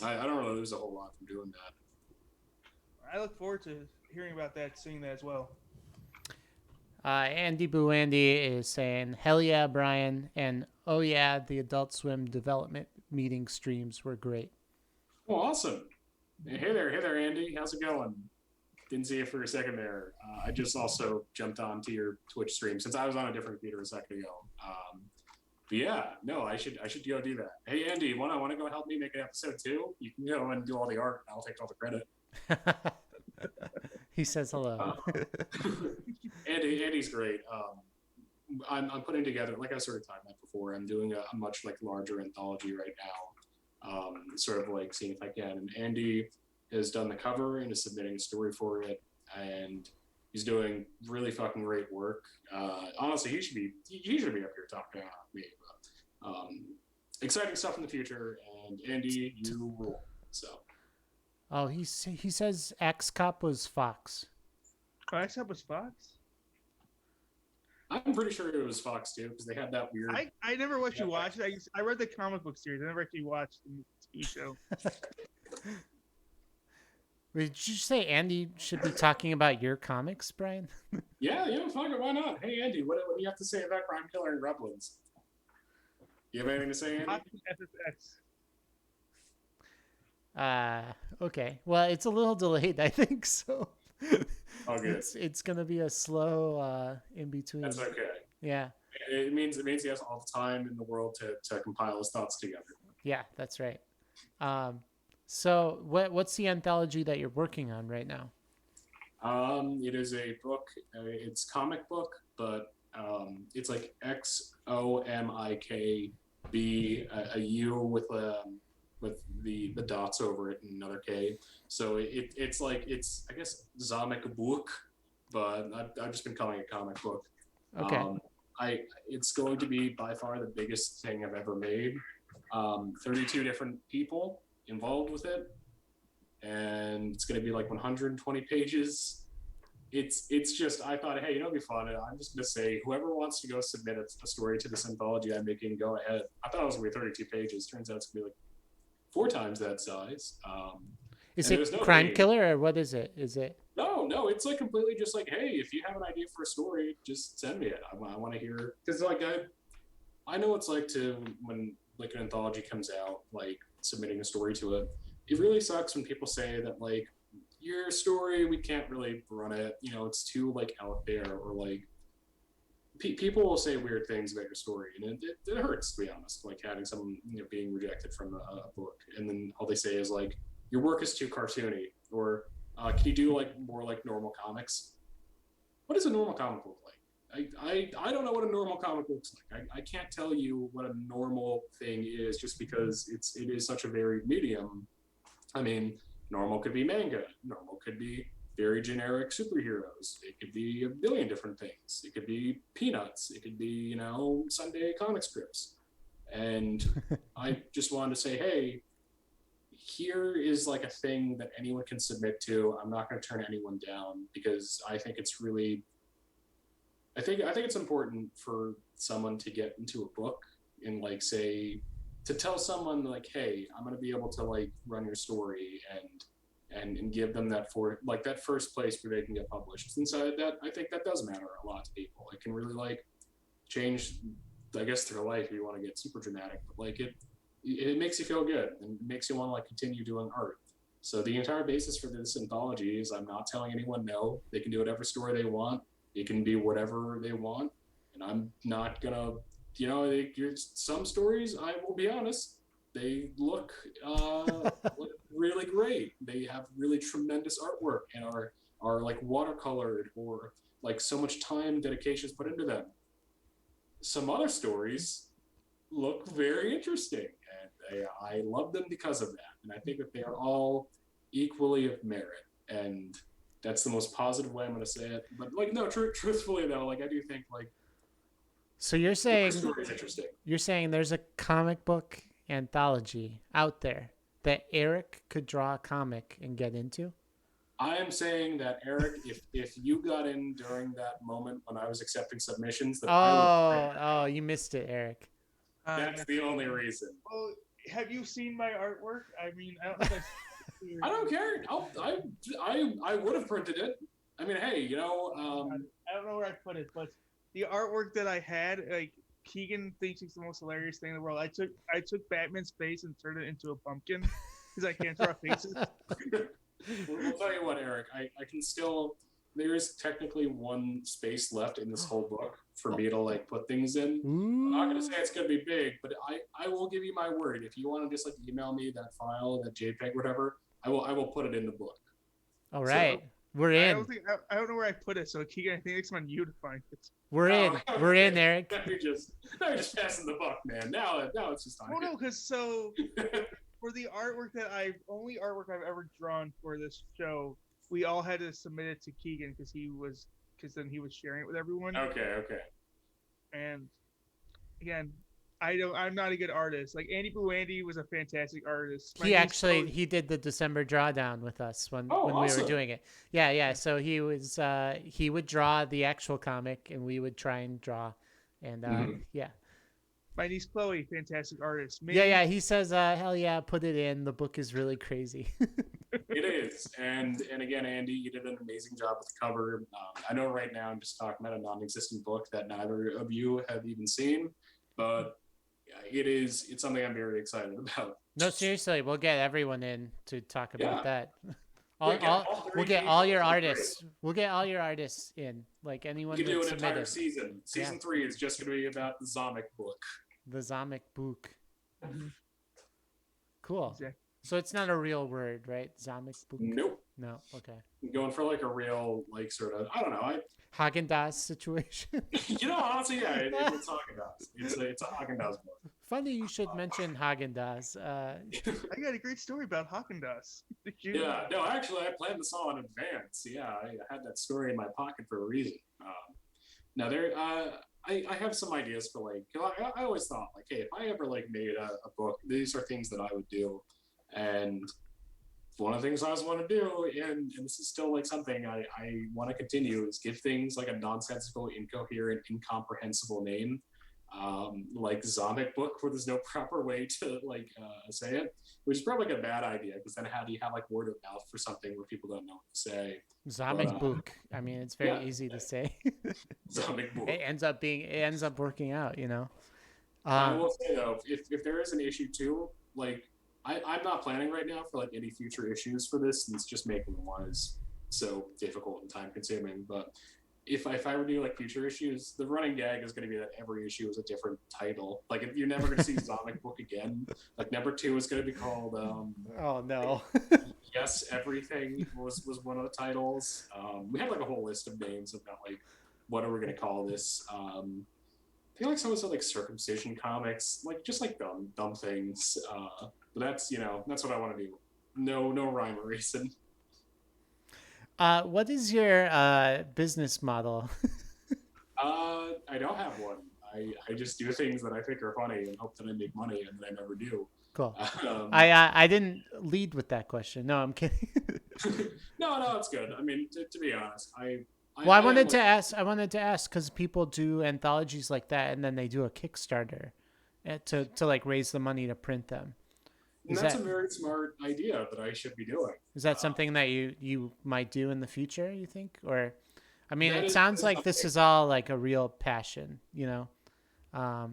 I don't really lose a whole lot from doing that. I look forward to hearing about that, seeing that as well. Andy Boo Andy is saying, hell yeah, Brian. And oh yeah, the Adult Swim development meeting streams were great. Oh, awesome. Hey there, Andy. How's it going? Didn't see you for a second there. I just also jumped onto your Twitch stream since I was on a different computer a second ago. But yeah, no, I should go do that. Hey, Andy, want to go help me make an episode 2? You can go and do all the art. And I'll take all the credit. He says hello. Andy's great. I'm putting together, like I sort of timed that before. I'm doing a much larger anthology right now. Sort of seeing if I can. And Andy has done the cover and is submitting a story for it, and he's doing really fucking great work. Honestly, he should be up here talking about me. But, exciting stuff in the future, and Andy, you rule. So. Oh, he says X Cop was Fox. Oh, X Cop was Fox? I'm pretty sure it was Fox too, because they had that weird. I never actually watched it. I read the comic book series. I never actually watched the TV show. Did you say Andy should be talking about your comics, Brian? Yeah, fuck it, why not? Hey, Andy, what do you have to say about Crime Killer and Gremlins? You have anything to say, Andy? Okay. Well, it's a little delayed, I think, so. Oh, good. It's gonna be a slow in between. That's okay. Yeah. It means he has all the time in the world to compile his thoughts together. Yeah, that's right. So what's the anthology that you're working on right now? It is a book. It's comic book, but it's like XOMIKB, a U with the dots over it and another K. So it's I guess Zomic book, but I've just been calling it comic book. Okay. It's going to be by far the biggest thing I've ever made. 32 different people involved with it, and it's going to be 120 pages. It's just, I thought, hey, it'd be fun. I'm just going to say, whoever wants to go submit a story to this anthology I'm making, go ahead. I thought it was going to be 32 pages. Turns out it's going to be 4 times that size. Is And it there's no crime name. killer or what is it? Is it? No, it's like completely just like, hey, if you have an idea for a story, just send me it. I want to hear, because like I know it's like to when like an anthology comes out, like submitting a story to it. It really sucks when people say that like your story we can't really run it. You know, it's too like out there, or like people will say weird things about your story, and it hurts to be honest. Like having someone being rejected from a book, and then all they say is like your work is too cartoony, or can you do like more like normal comics? What does a normal comic look like? I don't know what a normal comic looks like. I can't tell you what a normal thing is just because it is such a varied medium. I mean, normal could be manga. Normal could be very generic superheroes. It could be a billion different things. It could be Peanuts. It could be, Sunday comic strips. And I just wanted to say, hey, here is like a thing that anyone can submit to. I'm not going to turn anyone down because I think it's really, I think it's important for someone to get into a book and like say, to tell someone like, hey, I'm going to be able to like run your story and give them that that first place where they can get published. And so that I think that does matter a lot to people. It can really like change, I guess, their life if you want to get super dramatic, but like it makes you feel good and makes you want to like continue doing art. So the entire basis for this anthology is I'm not telling anyone no. They can do whatever story they want. It can be whatever they want, and I'm not gonna, some stories, I will be honest, they look really great. They have really tremendous artwork and are like watercolored, or like so much time dedication is put into them. Some other stories look very interesting, and I love them because of that. And I think that they are all equally of merit, and that's the most positive way I'm going to say it. But like, no, truthfully though, like I do think like. So you're saying story is interesting. You're saying there's a comic book anthology out there that Eric could draw a comic and get into? I am saying that Eric, if you got in during that moment when I was accepting submissions, that I would. You missed it, Eric. That's the only reason. Well, have you seen my artwork? I mean, I don't know if I don't care. I would have printed it. I mean, hey, I don't know where I put it, but the artwork that I had, like Keegan thinks it's the most hilarious thing in the world. I took Batman's face and turned it into a pumpkin because I can't draw faces. We'll tell you what, Eric. I can still. There is technically one space left in this whole book for me to like put things in. I'm not gonna say it's gonna be big, but I will give you my word. If you want to just like email me that file, that JPEG, whatever, I will put it in the book. All right, so, we're in. I don't know where I put it, so Keegan, I think it's on you to find it. We're in. We're in, Eric. Now you're just passing the buck, man. Now it's just on. Oh no, because for the artwork only artwork I've ever drawn for this show, we all had to submit it to Keegan because then he was sharing it with everyone. Okay. And again, I'm not a good artist. Like Andy Boo Andy was a fantastic artist. He did the December drawdown with us when awesome. we were doing it. Yeah. So he would draw the actual comic and we would try and draw, and yeah. My niece Chloe, fantastic artist. Yeah. He says, hell yeah, put it in. The book is really crazy. It is, and again, Andy, you did an amazing job with the cover. I know right now I'm just talking about a non-existent book that neither of you have even seen, but it's something I'm very excited about. No, seriously, we'll get everyone in to talk about that. We'll get all your artists. We'll get all your artists in, like anyone. You can do an submitted. entire season. Season 3 is just going to be about the Zomic book. The Zomic book. Mm-hmm. Cool. Exactly. So it's not a real word, right? Zomic book? Nope. No. Okay. I'm going for like a real, like sort of, I don't know. Haagen-Dazs situation. Honestly, yeah, it's Haagen-Dazs. It's a Haagen-Dazs book. Funny you should mention Haagen-Dazs. I got a great story about Haagen-Dazs. Yeah, no, actually, I planned this all in advance. Yeah, I had that story in my pocket for a reason. Now, I have some ideas for like, I always thought like, hey, if I ever like made a book, these are things that I would do. And one of the things I always want to do, and this is still like something I want to continue, is give things like a nonsensical, incoherent, incomprehensible name. like Zomic book where there's no proper way to like say it, which is probably like a bad idea because then how do you have like word of mouth for something where people don't know what to say? Zomic book. I mean, it's very Yeah, easy to say. Zomic book. It ends up working out, you know. I will say though, if there is an issue too, like I'm not planning right now for like any future issues for this, since just making one is so difficult and time consuming. But if I were to do like future issues, the running gag is going to be that every issue is a different title. Like if you're never going to see Zomic book again. Like number 2 is going to be called Oh no. Yes Everything was one of the titles. We had like a whole list of names about like what are we going to call this. I feel like someone said like circumcision comics, like just like dumb things. But that's that's what I want to do. No rhyme or reason. What is your business model? I don't have one. I just do things that I think are funny and hope that I make money, and I never do. Cool. Um, I didn't lead with that question. No, I'm kidding. no, it's good. I mean, to be honest, Well, I wanted to ask because people do anthologies like that, and then they do a Kickstarter to like raise the money to print them. That's a very smart idea that I should be doing. Is that something that you might do in the future? You think, or I mean, it sounds like this is all like a real passion, you know,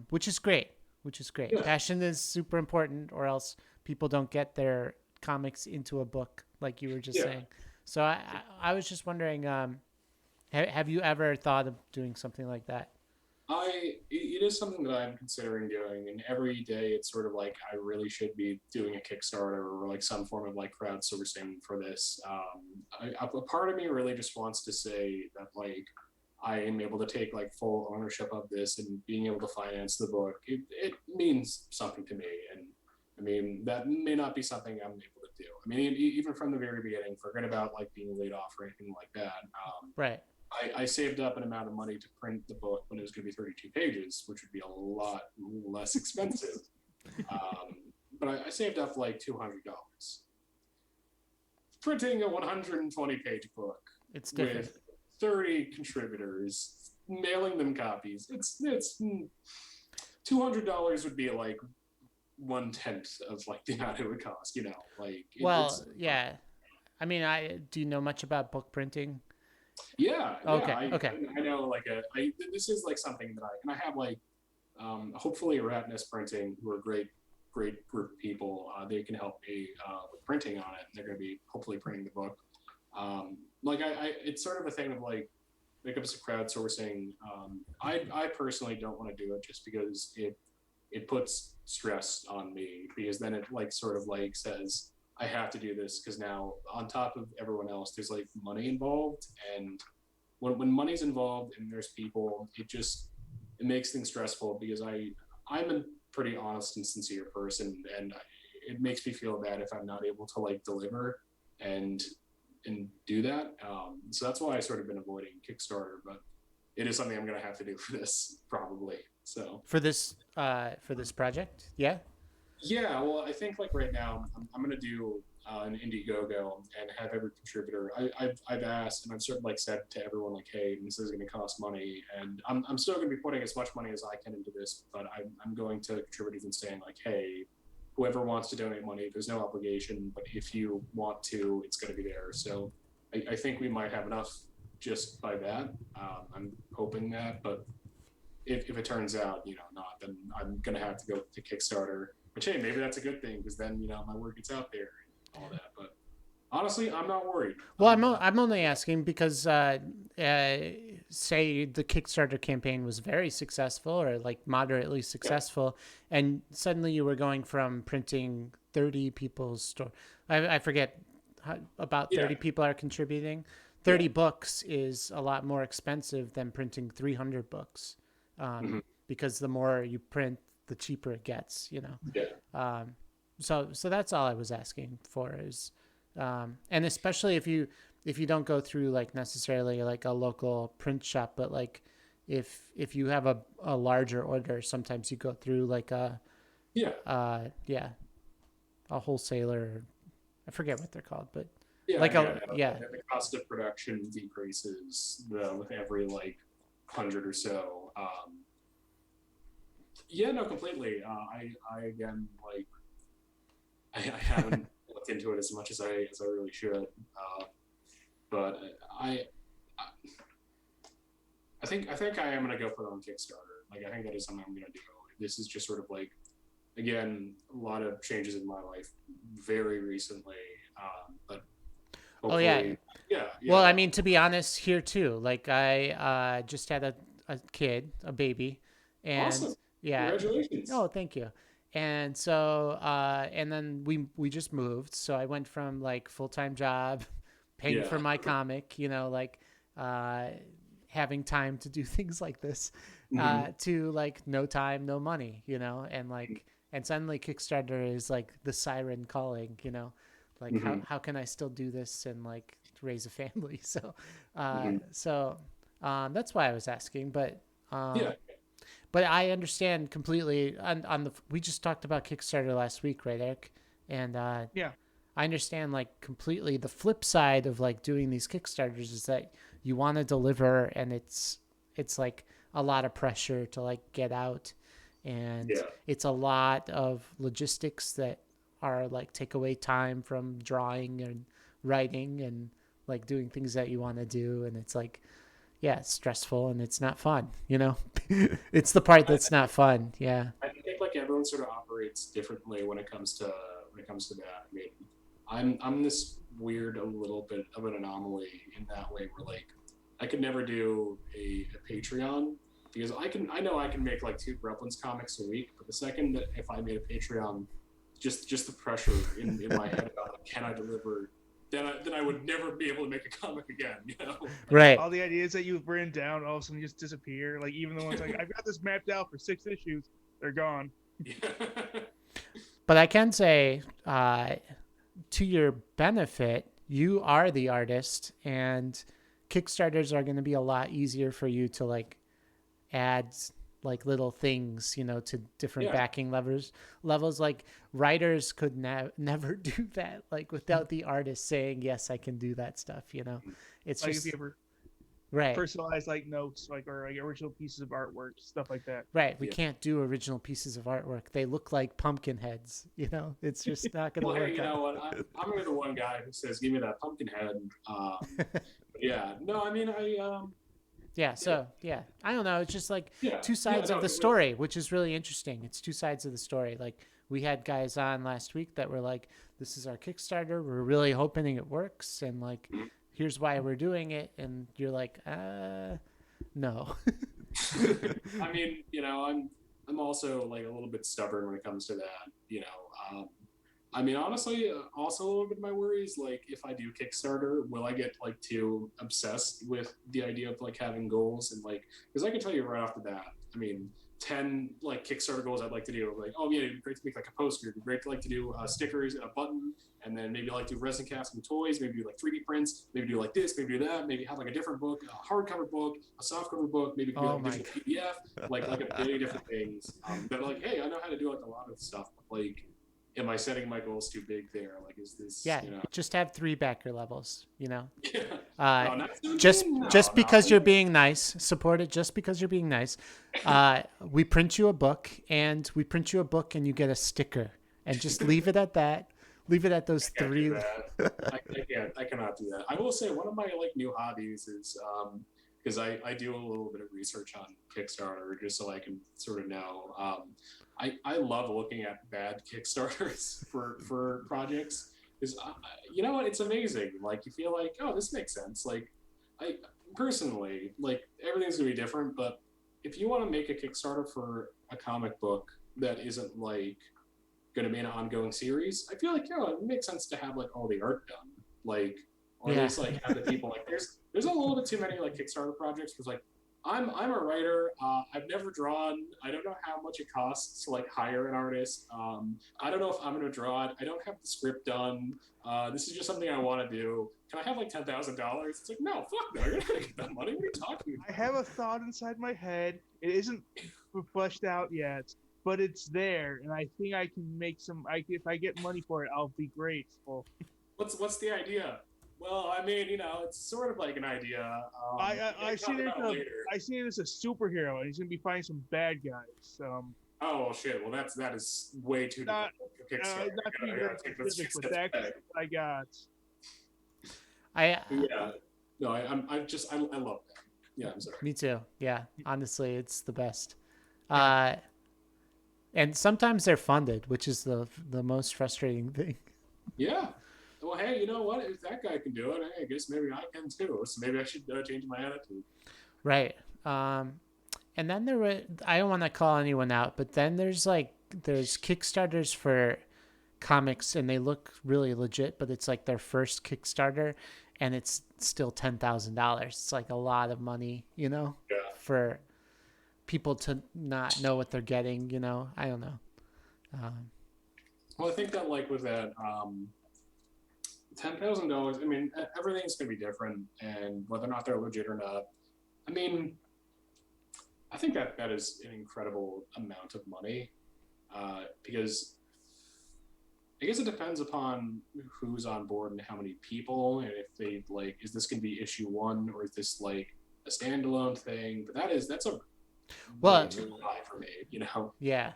which is great. Yeah. Passion is super important, or else people don't get their comics into a book, like you were just saying. So I was just wondering. Have you ever thought of doing something like that? It is something that I'm considering doing, and every day it's sort of like I really should be doing a Kickstarter or like some form of like crowdsourcing for this. A part of me really just wants to say that like I am able to take like full ownership of this and being able to finance the book. It means something to me, and I mean that may not be something I'm able to do. I mean even from the very beginning, forget about like being laid off or anything like that. Right. I saved up an amount of money to print the book when it was going to be 32 pages, which would be a lot less expensive. But I saved up like $200. Printing a 120-page book it's different. With 30 contributors, mailing them copies. It's $200 would be like 1/10 of like the amount it would cost. You know, like yeah. I mean, do you know much about book printing? Yeah. Okay. I know like this is like something that I have like hopefully Ratness Printing, who are great group of people. They can help me with printing on it. They're going to be hopefully printing the book. Like it's sort of a thing of like when it comes to crowdsourcing. I personally don't want to do it just because it puts stress on me, because then it like sort of like says I have to do this because now on top of everyone else, there's like money involved. And when money's involved and there's people, it makes things stressful, because I'm a pretty honest and sincere person. And it makes me feel bad if I'm not able to like deliver and do that. So that's why I sort of been avoiding Kickstarter, but it is something I'm going to have to do for this probably. So for this project. Yeah. Yeah, well, I think like right now I'm gonna do an Indiegogo and have every contributor. I've asked, and I've sort of like said to everyone like, hey, this is gonna cost money, and I'm still gonna be putting as much money as I can into this, but I'm going to contributors and saying like, hey, whoever wants to donate money, there's no obligation, but if you want to, it's gonna be there. So I think we might have enough just by that. I'm hoping that, but if it turns out not, then I'm gonna have to go to Kickstarter. Which, hey, maybe that's a good thing, because then my work gets out there and all that. But honestly, I'm not worried. Well, I'm only asking because say the Kickstarter campaign was very successful or like moderately successful, and suddenly you were going from printing 30 people's store. I forget about 30 people are contributing. 30 books is a lot more expensive than printing 300 books, because the more you print, the cheaper it gets, so that's all I was asking for is, and especially if you don't go through like necessarily like a local print shop, but like if you have a larger order, sometimes you go through like a wholesaler. I forget what they're called, but the cost of production decreases with every like 100 or so. Yeah, no, completely. I again, like, I haven't looked into it as much as I really should. But I I think I am gonna go put it on Kickstarter. Like, I think that is something I'm gonna do. This is just sort of like, again, a lot of changes in my life very recently. But Oh yeah. hopefully, yeah. Well, I mean, to be honest, here too. Like I just had a kid, a baby, and Awesome. yeah. Congratulations. Oh, thank you. And so and then we just moved. So I went from like full-time job, paying Yeah. for my comic, like uh having time to do things like this, Mhm. to like no time, no money, and like and suddenly Kickstarter is like the siren calling, like Mhm. how can I still do this and like raise a family? So Mhm. that's why I was asking, Yeah. but I understand completely on the we just talked about Kickstarter last week, right, Eric? And Yeah. I understand like completely the flip side of like doing these Kickstarters is that you want to deliver and it's like a lot of pressure to like get out, and Yeah. it's a lot of logistics that are like take away time from drawing and writing and like doing things that you want to do, and it's like yeah, it's stressful and it's not fun, it's the part that's not fun. Yeah. I think like everyone sort of operates differently when it comes to that. I mean, I'm this weird a little bit of an anomaly in that way where like I could never do a Patreon because I know I can make like 2 Gremlins comics a week, but the second that if I made a Patreon, just the pressure in my head about like, can I deliver, then I would never be able to make a comic again, Like, Right. All the ideas that you've written down all of a sudden just disappear. Like even the ones like I've got this mapped out for 6 issues, they're gone. yeah. But I can say, to your benefit, you are the artist, and Kickstarters are going to be a lot easier for you to like add like little things, to different Yeah. backing levels. Like writers could never do that, like without the artist saying, yes, I can do that stuff, It's Like just if you ever right. personalized like notes, like or like original pieces of artwork, stuff like that. Right. We Yeah. can't do original pieces of artwork. They look like pumpkin heads, It's just not going to Well, hey, work you out. know what? I'm gonna be the one guy who says, "Give me that pumpkin head." Yeah, no, I mean, Yeah, so yeah, I don't know. It's just like yeah, two sides no, of the story, which is really interesting. It's two sides of the story. Like we had guys on last week that were like, "This is our Kickstarter. We're really hoping it works, and like, here's why we're doing it." And you're like, no. I mean, I'm also like a little bit stubborn when it comes to that. I mean, honestly, also a little bit of my worry is like if I do Kickstarter, will I get like too obsessed with the idea of like having goals and like because I can tell you right off the bat, I mean, 10 like Kickstarter goals I'd like to do. Like, oh yeah, it'd be great to make like a poster. It'd be great to like to do stickers and a button, and then maybe like do resin casting toys. Maybe do like 3D prints. Maybe do like this. Maybe do that. Maybe have like a different book, a hardcover book, a softcover book. Maybe do like a digital PDF. Like a billion different things. That are like, hey, I know how to do like a lot of stuff, but like am I setting my goals too big there? Like, is this, Yeah, just have 3 backer levels, Yeah. Uh, No, just because you're being nice, support it just because you're being nice. We print you a book and you get a sticker, and just leave it at that. Leave it at those 3. I cannot do that. I will say one of my like new hobbies is because I do a little bit of research on Kickstarter just so I can sort of know. I love looking at bad Kickstarters for projects because you know what, it's amazing. Like you feel like, oh, this makes sense. Like I personally like everything's gonna be different, but if you want to make a Kickstarter for a comic book that isn't like going to be an ongoing series, I feel like it makes sense to have like all the art done, like or at least like have the people like there's a little bit too many like Kickstarter projects where it's like I'm a writer. I've never drawn. I don't know how much it costs to like hire an artist. I don't know if I'm going to draw it. I don't have the script done. This is just something I want to do. Can I have like $10,000? It's like, no, fuck no. You're not going to get that money. What are you talking about? I have a thought inside my head. It isn't fleshed out yet, but it's there, and I think I can make some. If I get money for it, I'll be grateful. What's the idea? Well, I mean, it's sort of like an idea. I see it as a superhero, and he's gonna be fighting some bad guys. Oh well, shit. Well, that is way too Not difficult for Kickstarter. not to be I very gotta take those specific, two but steps that's back. what I got. I Yeah. No, I love that. Yeah, I'm sorry. Me too. Yeah, honestly, it's the best. And sometimes they're funded, which is the most frustrating thing. Yeah. Well, hey, you know what? If that guy can do it, hey, I guess maybe I can too. So maybe I should change my attitude. Right. And then there were, I don't want to call anyone out, but then there's Kickstarters for comics and they look really legit, but it's like their first Kickstarter and it's still $10,000. It's like a lot of money, Yeah. for people to not know what they're getting, I don't know. Well, I think that like with that $10,000, I mean, everything's gonna be different, and whether or not they're legit or not, I mean, I think that is an incredible amount of money, because I guess it depends upon who's on board and how many people, and if they like, is this gonna be issue one or is this like a standalone thing? But that's a way too high for me, Yeah.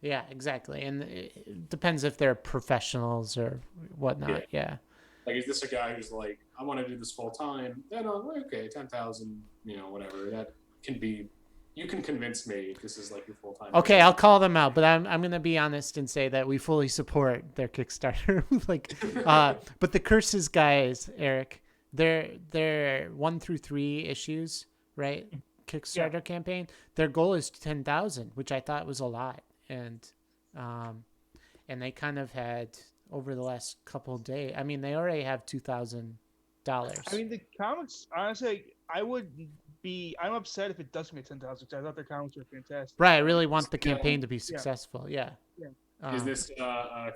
Exactly. And it depends if they're professionals or whatnot. Yeah. Like, is this a guy who's like, I want to do this full time? Then okay, 10,000, whatever. That can be. You can convince me this is like your full time. Okay, I'll call them out, but I'm gonna be honest and say that we fully support their Kickstarter. But the Curses guys, Eric, they're 1 through 3 issues, right? Kickstarter campaign. Their goal is 10,000, which I thought was a lot, and they kind of had over the last couple of days. I mean, they already have $2,000. I mean, the comics. Honestly, I'm upset if it doesn't get 10,000. I thought their comics were fantastic. Right, I really want the campaign to be successful. Yeah. Is this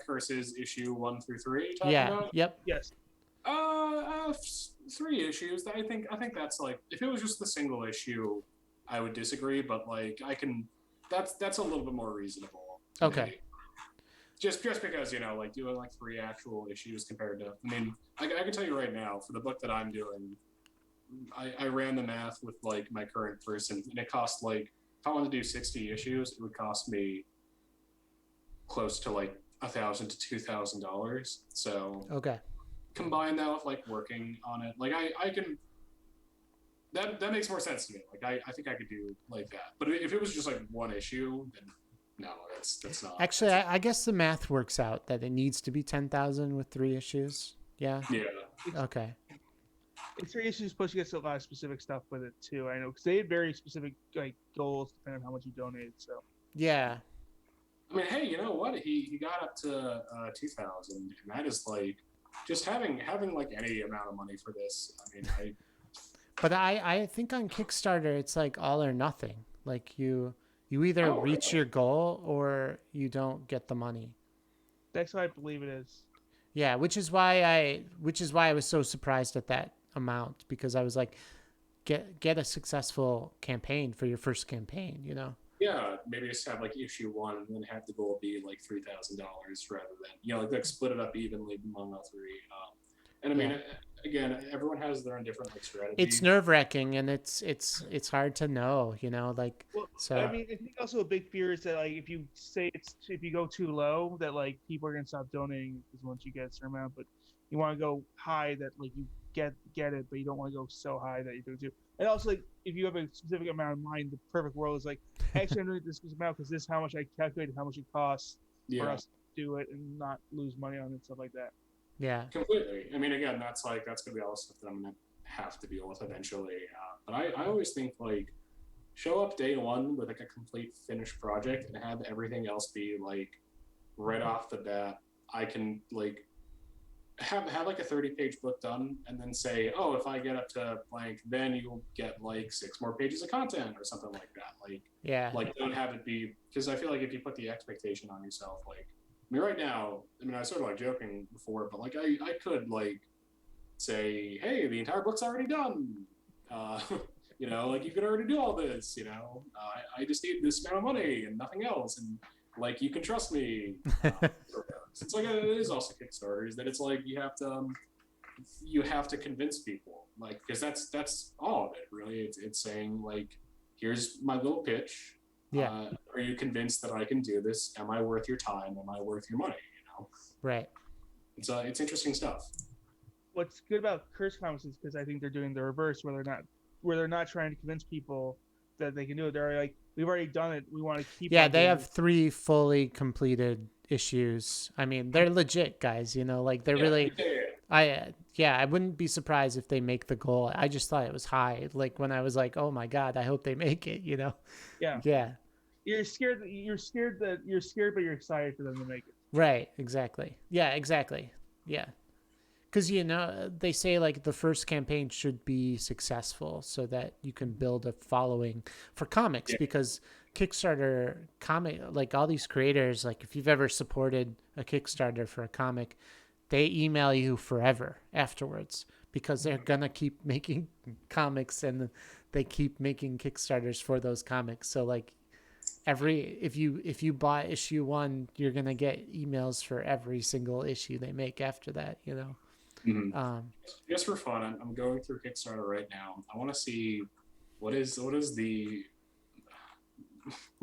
Curses issue 1 through 3? About? Yep. Yes. 3 issues. I think that's like, if it was just the single issue, I would disagree. But like, that's a little bit more reasonable. Okay. Maybe. Just because like doing like 3 actual issues compared to, I mean, I can tell you right now, for the book that I'm doing, I ran the math with like my current person, and it cost like, if I wanted to do 60 issues, it would cost me close to like $1,000 to $2,000. So okay, combine that with like working on it, like I can. That makes more sense to me. Like I think I could do like that. But if it was just like 1 issue, then no, that's not. Actually, I guess the math works out that it needs to be 10,000 with 3 issues. Yeah. Yeah. Okay. It's 3 issues plus you get a lot of specific stuff with it too. I know because they had very specific like goals depending on how much you donated. So. Yeah. I mean, hey, you know what? He got up to 2,000, and that is like just having like any amount of money for this. I mean, But I think on Kickstarter it's like all or nothing. Like you either reach your goal or you don't get the money. That's what I believe it is. Yeah, which is why I was so surprised at that amount, because I was like, get a successful campaign for your first campaign, Yeah, maybe just have like issue 1 and then have the goal be like $3,000 rather than like split it up evenly among all 3. And I mean, again, everyone has their own different like strategies. It's nerve-wracking and it's hard to know, like. Well, so I mean, I think also a big fear is that like if you go too low, that like people are gonna stop donating because once you get a certain amount, but you want to go high that like you get it, but you don't want to go so high that you do too. And also, like, if you have a specific amount in mind, the perfect world is like, actually, I'm doing this amount because this is how much I calculated how much it costs for us to do it and not lose money on it and stuff like that. Yeah. Completely. I mean, again, that's going to be all the stuff that I'm going to have to deal with eventually. But I always think, like, show up day 1 with, like, a complete finished project and have everything else be, like, right off the bat. I can, like, have like a 30-page book done and then say, oh, if I get up to blank, then you'll get like 6 more pages of content or something like that. Like, like don't have it be, because I feel like if you put the expectation on yourself, like, I mean, right now, I mean, I was sort of like joking before, but like I could like say, hey, the entire book's already done. Like you could already do all this, I just need this amount of money and nothing else. And like, you can trust me. It's like it is also Kickstarter, is that it's like you have to convince people, like, because that's all of it really. It's saying like, here's my little pitch, Yeah. Are you convinced that I can do this? Am I worth your time? Am I worth your money? Right. It's interesting stuff. What's good about Curse Comics is because I think they're doing the reverse, where they're not trying to convince people that they can do it. They're like, we've already done it. We want to keep. Yeah, on they doing have it. 3 fully completed issues. I mean, they're legit guys, like they're really I wouldn't be surprised if they make the goal. I just thought it was high. Like when I was like, "Oh my god, I hope they make it," Yeah. Yeah. You're scared, but you're excited for them to make it. Right, exactly. Yeah, exactly. Yeah. Cuz they say like the first campaign should be successful so that you can build a following for comics because Kickstarter comic, like all these creators, like if you've ever supported a Kickstarter for a comic, they email you forever afterwards because they're gonna keep making comics and they keep making Kickstarters for those comics. So like if you buy issue 1, you're gonna get emails for every single issue they make after that. Just for fun, I'm going through Kickstarter right now. I want to see what is the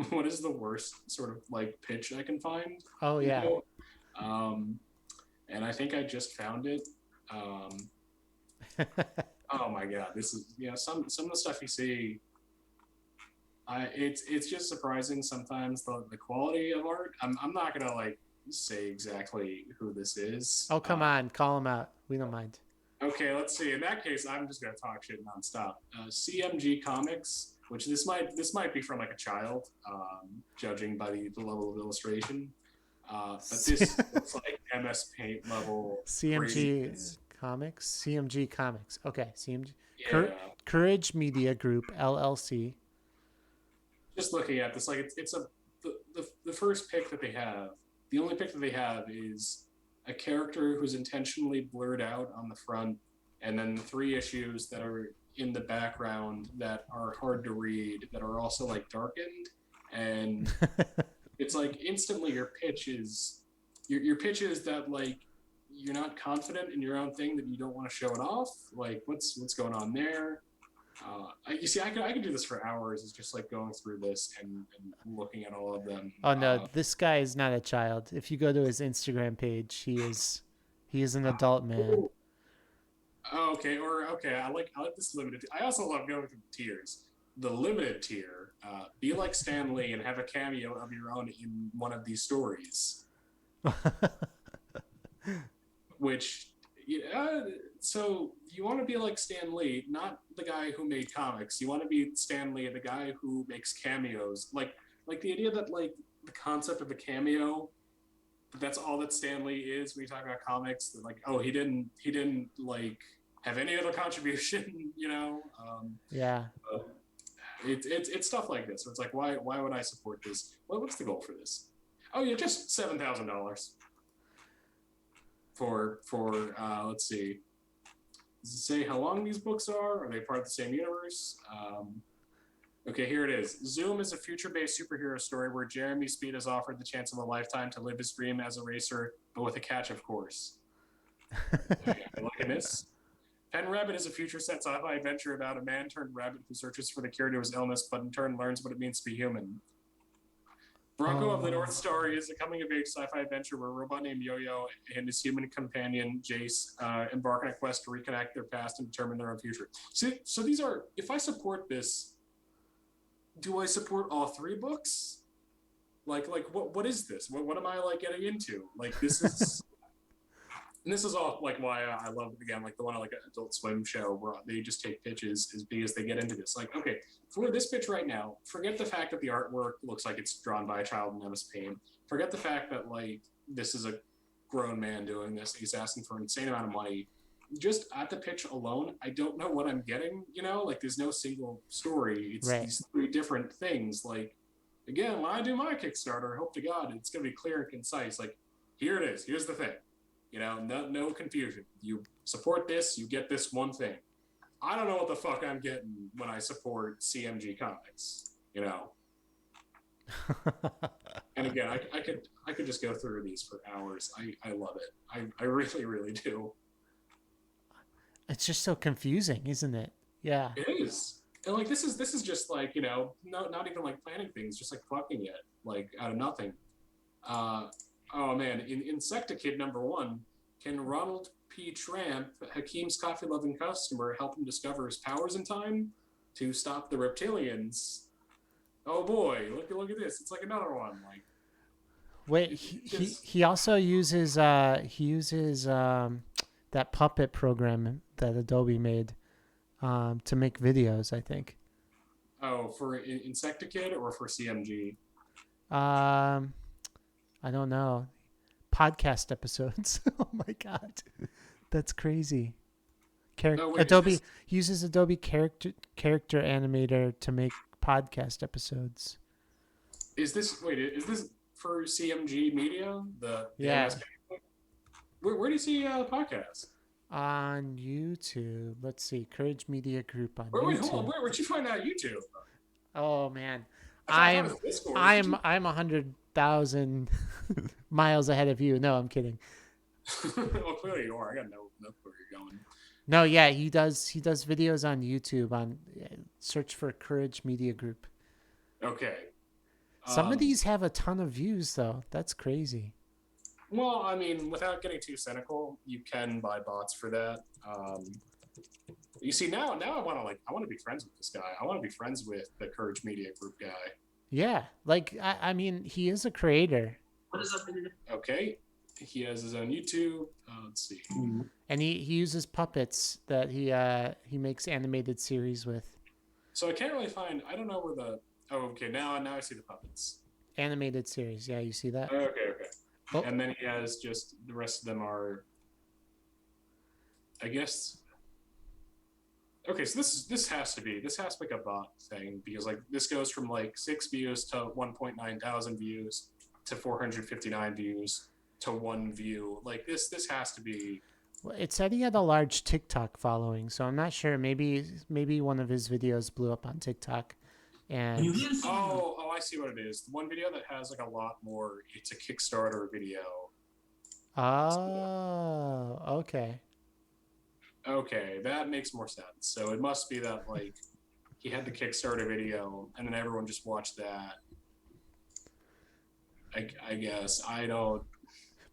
what is the worst sort of like pitch I can find. Oh yeah. And I think I just found it. Oh my god, this is some of the stuff you see. It's just surprising sometimes the quality of art. I'm not gonna like say exactly who this is. Oh come on, call them out. We don't mind. Okay, let's see. In that case, I'm just gonna talk shit nonstop. CMG Comics, which this might be from like a child, judging by the level of illustration. But this looks like MS Paint level. CMG Comics. CMG Comics. Okay, CMG. Yeah. Courage Media Group LLC. Just looking at this, like it's the first pick that they have. The only pick that they have is a character who's intentionally blurred out on the front, and then 3 issues that are in the background that are hard to read, that are also like darkened, and it's like instantly your pitch is that like you're not confident in your own thing, that you don't want to show it off. Like what's going on there? You see, I could do this for hours. It's just like going through this and looking at all of them. Oh no, this guy is not a child. If you go to his Instagram page, he is an adult man. Okay, I like this limited. I also love going through the tiers. The limited tier, be like Stan Lee and have a cameo of your own in one of these stories. Which, so you want to be like Stan Lee, not the guy who made comics. You want to be Stan Lee, the guy who makes cameos. Like the idea that like the concept of a cameo, that's all that Stan Lee is when you talk about comics. That like, oh, he didn't like have any other contribution, Yeah. It's stuff like this. So it's like, why would I support this? What's the goal for this? Oh yeah, just $7,000 for let's see. Does it say how long these books are? Are they part of the same universe? Okay, here it is. Zoom is a future-based superhero story where Jeremy Speed is offered the chance of a lifetime to live his dream as a racer, but with a catch, of course. Liking this. Pen Rabbit is a future-set sci-fi adventure about a man-turned-rabbit who searches for the cure to his illness, but in turn learns what it means to be human. Bronco of the North Star is a coming-of-age sci-fi adventure where a robot named Yo-Yo and his human companion, Jace, embark on a quest to reconnect their past and determine their own future. So these are, if I support this, do I support all 3 books? Like what is this? What am I like getting into? Like this is... And this is all like why I love, again, like the one like an Adult Swim show where they just take pitches, is because they get into this. Like, okay, for this pitch right now, forget the fact that the artwork looks like it's drawn by a child in MS Paint. Forget the fact that like this is a grown man doing this. He's asking for an insane amount of money. Just at the pitch alone, I don't know what I'm getting. Like there's no single story. It's these 3 different things. Like, again, when I do my Kickstarter, I hope to God it's gonna be clear and concise. Like, here it is. Here's the thing. No confusion. You support this, you get this one thing. I don't know what the fuck I'm getting when I support CMG Comics, And again, I could just go through these for hours. I love it. I really, really do. It's just so confusing, isn't it? Yeah. It is. And like this is just like, not even like planning things, just like fucking it like out of nothing. Oh man, in Insecticid #1, can Ronald P. Tramp, Hakeem's coffee loving customer, help him discover his powers in time to stop the reptilians? Oh boy, look at this. It's like another one. Like Wait, he also uses that puppet program that Adobe made to make videos, I think. oh, for Insecticid or for CMG? I don't know. Podcast episodes. Oh my god, that's crazy. No, wait, Adobe uses Adobe character animator to make podcast episodes. Is this for CMG Media? The Yeah. MSP? Where do you see the podcast? On YouTube. Let's see. Courage Media Group on Wait, YouTube. hold on. Where'd you find out YouTube? Oh man, I thought it was Discord. I'm 100,000 miles ahead of you. No, I'm kidding. Well, clearly you are. I got no clue where you're going. No, yeah, he does videos on YouTube. On search for Courage Media Group. Okay. Some of these have a ton of views though. That's crazy. Well, I mean, without getting too cynical, you can buy bots for that. You see, now I want to be friends with this guy. I want to be friends with the Courage Media Group guy. Yeah, like I mean, he is a creator. What is up? Okay, he has his own YouTube. Let's see. And he uses puppets that he makes animated series with. So I can't really find. I don't know where the. Oh, okay. Now I see the puppets. Animated series. Yeah, you see that? Okay. Oh. And then he has just the rest of them are. I guess. Okay, so this has to be like a bot thing because like this goes from like 6 views to 1.9 thousand views to 459 views to 1 view. Like this has to be. Well, it said he had a large TikTok following, so I'm not sure. Maybe one of his videos blew up on TikTok. And oh, I see what it is. The one video that has like a lot more. It's a Kickstarter video. Oh, okay. Okay, that makes more sense. So it must be that like he had the Kickstarter video and then everyone just watched that. I guess I don't.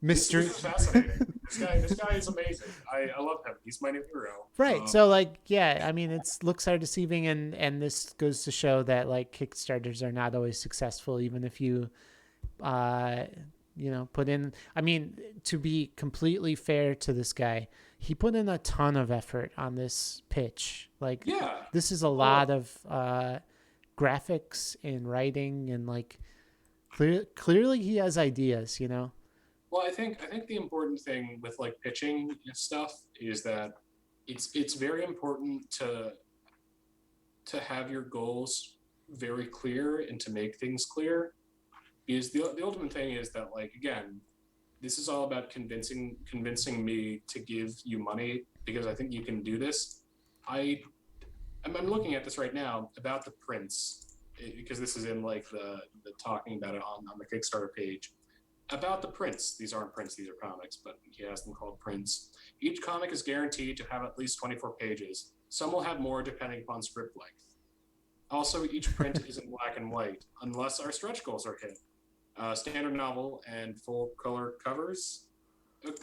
Mystery. This is fascinating. This guy is amazing. I love him. He's my new hero. Right. So like, yeah, I mean, looks are deceiving, and this goes to show that like Kickstarters are not always successful, even if you, put in. I mean, to be completely fair to this guy, he put in a ton of effort on this pitch. Like, yeah, this is a lot of graphics and writing, and like, clearly he has ideas, Well, I think the important thing with like pitching and stuff is that it's very important to have your goals very clear and to make things clear. Because the ultimate thing is that like again, this is all about convincing me to give you money because I think you can do this. I'm looking at this right now about the prints because this is in like the talking about it on the Kickstarter page. About the prints, these aren't prints, these are comics, but he has them called prints. Each comic is guaranteed to have at least 24 pages. Some will have more depending upon script length. Also, each print is in black and white, unless our stretch goals are hit. Standard novel and full color covers.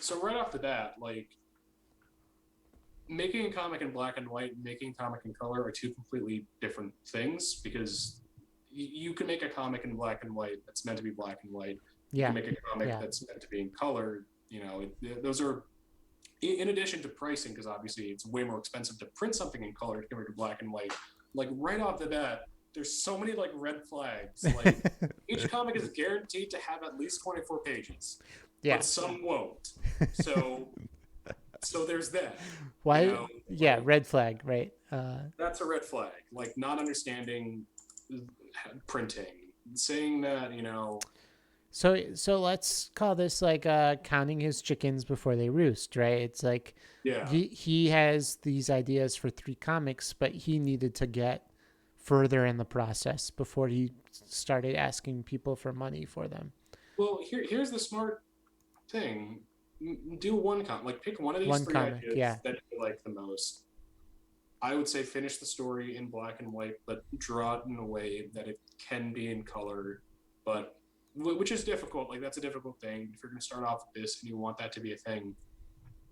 So right off the bat, like, making a comic in black and white and making a comic in color are two completely different things because you can make a comic in black and white that's meant to be black and white. Yeah. You can make a comic that's meant to be in color. Those are in addition to pricing because obviously it's way more expensive to print something in color compared to black and white. Like right off the bat, there's so many like red flags. Like each comic is guaranteed to have at least 24 pages. Yeah. But some won't. So there's that. Why? Red flag, right? That's a red flag. Like not understanding printing, saying that So let's call this like counting his chickens before they roost, right? It's like he has these ideas for 3 comics, but he needed to get further in the process before he started asking people for money for them. Well, here's the smart thing: do one comic, like pick one of these 3 comic, ideas that you like the most, I would say finish the story in black and white, but draw it in a way that it can be in color, but which is difficult. Like that's a difficult thing. If you're going to start off with this and you want that to be a thing,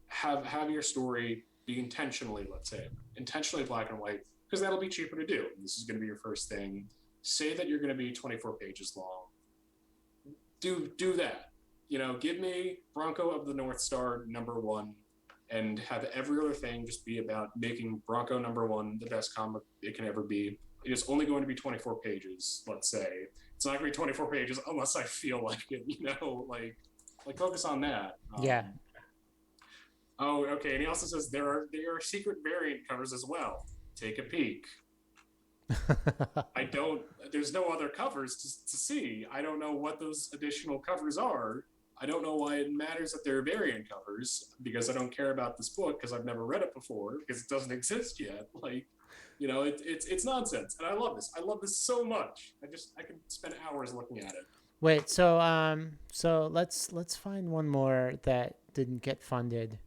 have your story be intentionally, let's say, intentionally black and white, because that'll be cheaper to do. This is going to be your first thing. Say that you're going to be 24 pages long. Do that. You know, give me Bronco of the North Star #1, and have every other thing just be about making Bronco #1 the best comic it can ever be. It's only going to be 24 pages, let's say. It's not going to be 24 pages unless I feel like it, you know, like focus on that. Yeah. Oh, okay. And he also says there are secret variant covers as well. Take a peek. There's no other covers to see. I don't know what those additional covers are. I don't know why it matters that they're variant covers, because I don't care about this book because I've never read it before, because it doesn't exist yet. Like, you know, it's nonsense. And I love this. I love this so much. I could spend hours looking at it. Wait, so let's find one more that didn't get funded.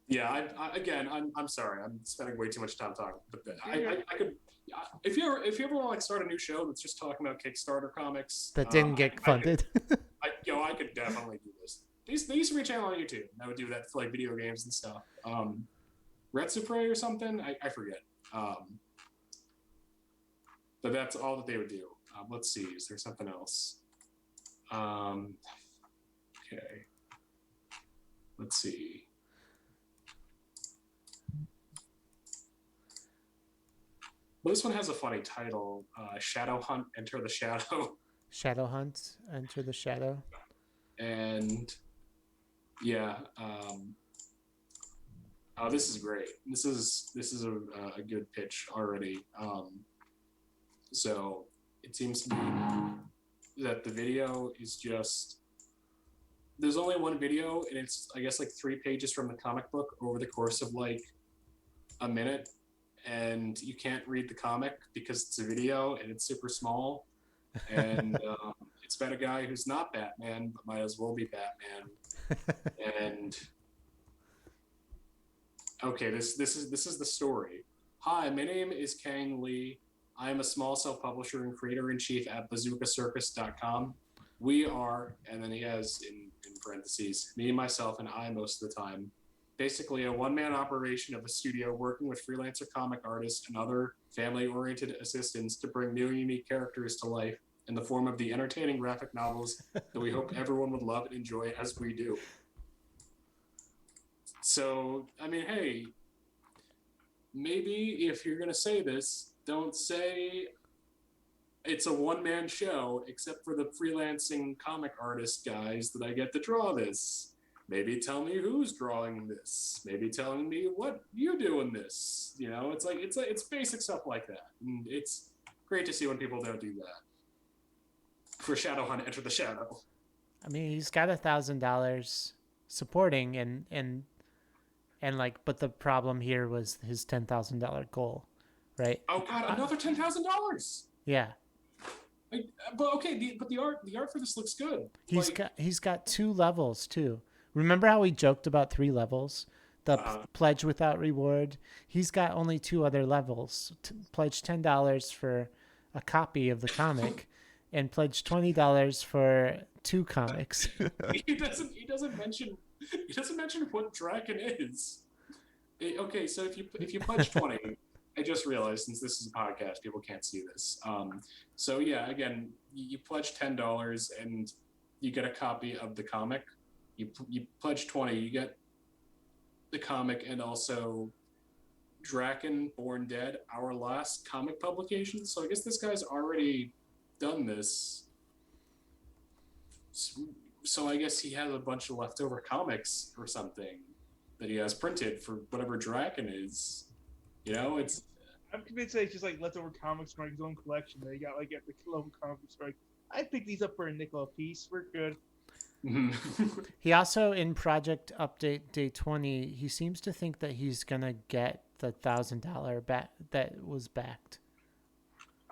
Yeah, I'm sorry. I'm spending way too much time talking, but I could. If you ever want to like start a new show that's just talking about Kickstarter comics That didn't get funded. I could definitely do this. They used to be a channel on YouTube, and I would do that for like video games and stuff. Red Supre or something, I forget. But that's all that they would do. Let's see, is there something else? Okay. Let's see. Well, this one has a funny title. Shadow Hunt, Enter the Shadow. Shadow Hunt, Enter the Shadow. And yeah, oh, this is great. This is a good pitch already. So it seems to be that the video is just, there's only one video, and it's I guess like 3 pages from the comic book over the course of like a minute, and you can't read the comic because it's a video and it's super small. And it's about a guy who's not Batman but might as well be Batman. And okay, this is the story. Hi, my name is Kang Lee. I am a small self-publisher and creator-in-chief at bazookacircus.com. We are, and then he has in parentheses, me, myself, and I most of the time, basically a one-man operation of a studio working with freelancer comic artists and other family-oriented assistants to bring new and unique characters to life in the form of the entertaining graphic novels that we hope everyone would love and enjoy as we do. So, I mean, hey, maybe if you're going to say this, don't say it's a one-man show, except for the freelancing comic artist guys that I get to draw this. Maybe tell me who's drawing this. Maybe telling me what you do in this. You know, it's basic stuff like that. And it's great to see when people don't do that. For Shadow Hunt, Enter the Shadow. I mean, he's got $1,000 supporting, and like, but the problem here was his $10,000 goal, right? Oh God, another $10,000. Yeah. But okay, but the art for this looks good. He's got 2 levels too. Remember how we joked about 3 levels? The pledge without reward. He's got only 2 other levels. Pledge $10 for a copy of the comic, and pledge $20 for 2 comics. He doesn't mention what Draken is. Okay, so if you pledge 20, I just realized, since this is a podcast, people can't see this. So yeah, again, you pledge $10 and you get a copy of the comic. You pledge 20, you get the comic, and also Draken Born Dead, our last comic publication. So I guess this guy's already done this. So I guess he has a bunch of leftover comics or something that he has printed for whatever Draken is. You know, I'm convinced that it's just like leftover comics from his own collection that he got like at the local comic book store. I picked these up for a nickel a piece. We're good. He also, in Project Update Day 20, he seems to think that he's gonna get the $1,000 back that was backed.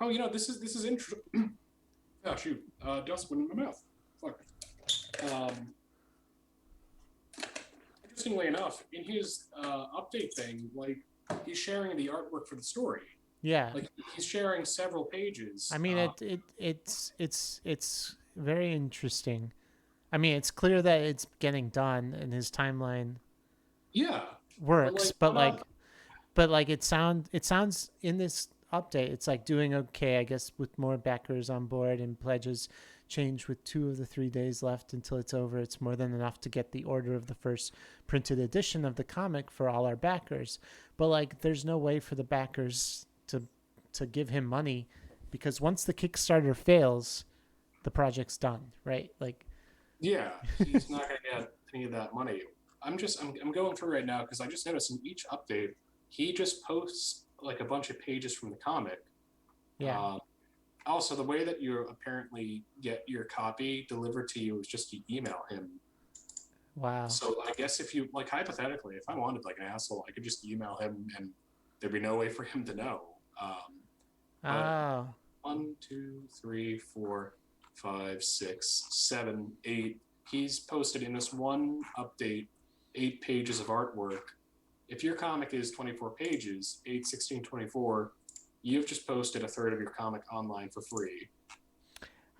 Oh, you know, this is interesting. Oh shoot, dust went in my mouth. Fuck. Interestingly enough, in his update thing, like he's sharing the artwork for the story. Yeah. Like he's sharing several pages. I mean, it's very interesting. I mean, it's clear that it's getting done and his timeline Yeah, works, but like, but like it sounds in this update, it's like doing okay, I guess, with more backers on board and pledges change with 2 of the 3 days left until it's over. It's more than enough to get the order of the first printed edition of the comic for all our backers. But like, there's no way for the backers to give him money, because once the Kickstarter fails, the project's done, right? Like, yeah, he's not gonna get any of that money. I'm going through right now because I just noticed in each update he just posts like a bunch of pages from the comic. yeah. Also, the way that you apparently get your copy delivered to you is just to email him. Wow. So I guess if you, like, hypothetically, if I wanted like an asshole, I could just email him and there'd be no way for him to know. Oh. 1, 2, 3, 4, 5, 6, 7, 8. He's posted in this one update 8 pages of artwork. If your comic is 24 pages, 8, 16, 24, you've just posted a third of your comic online for free.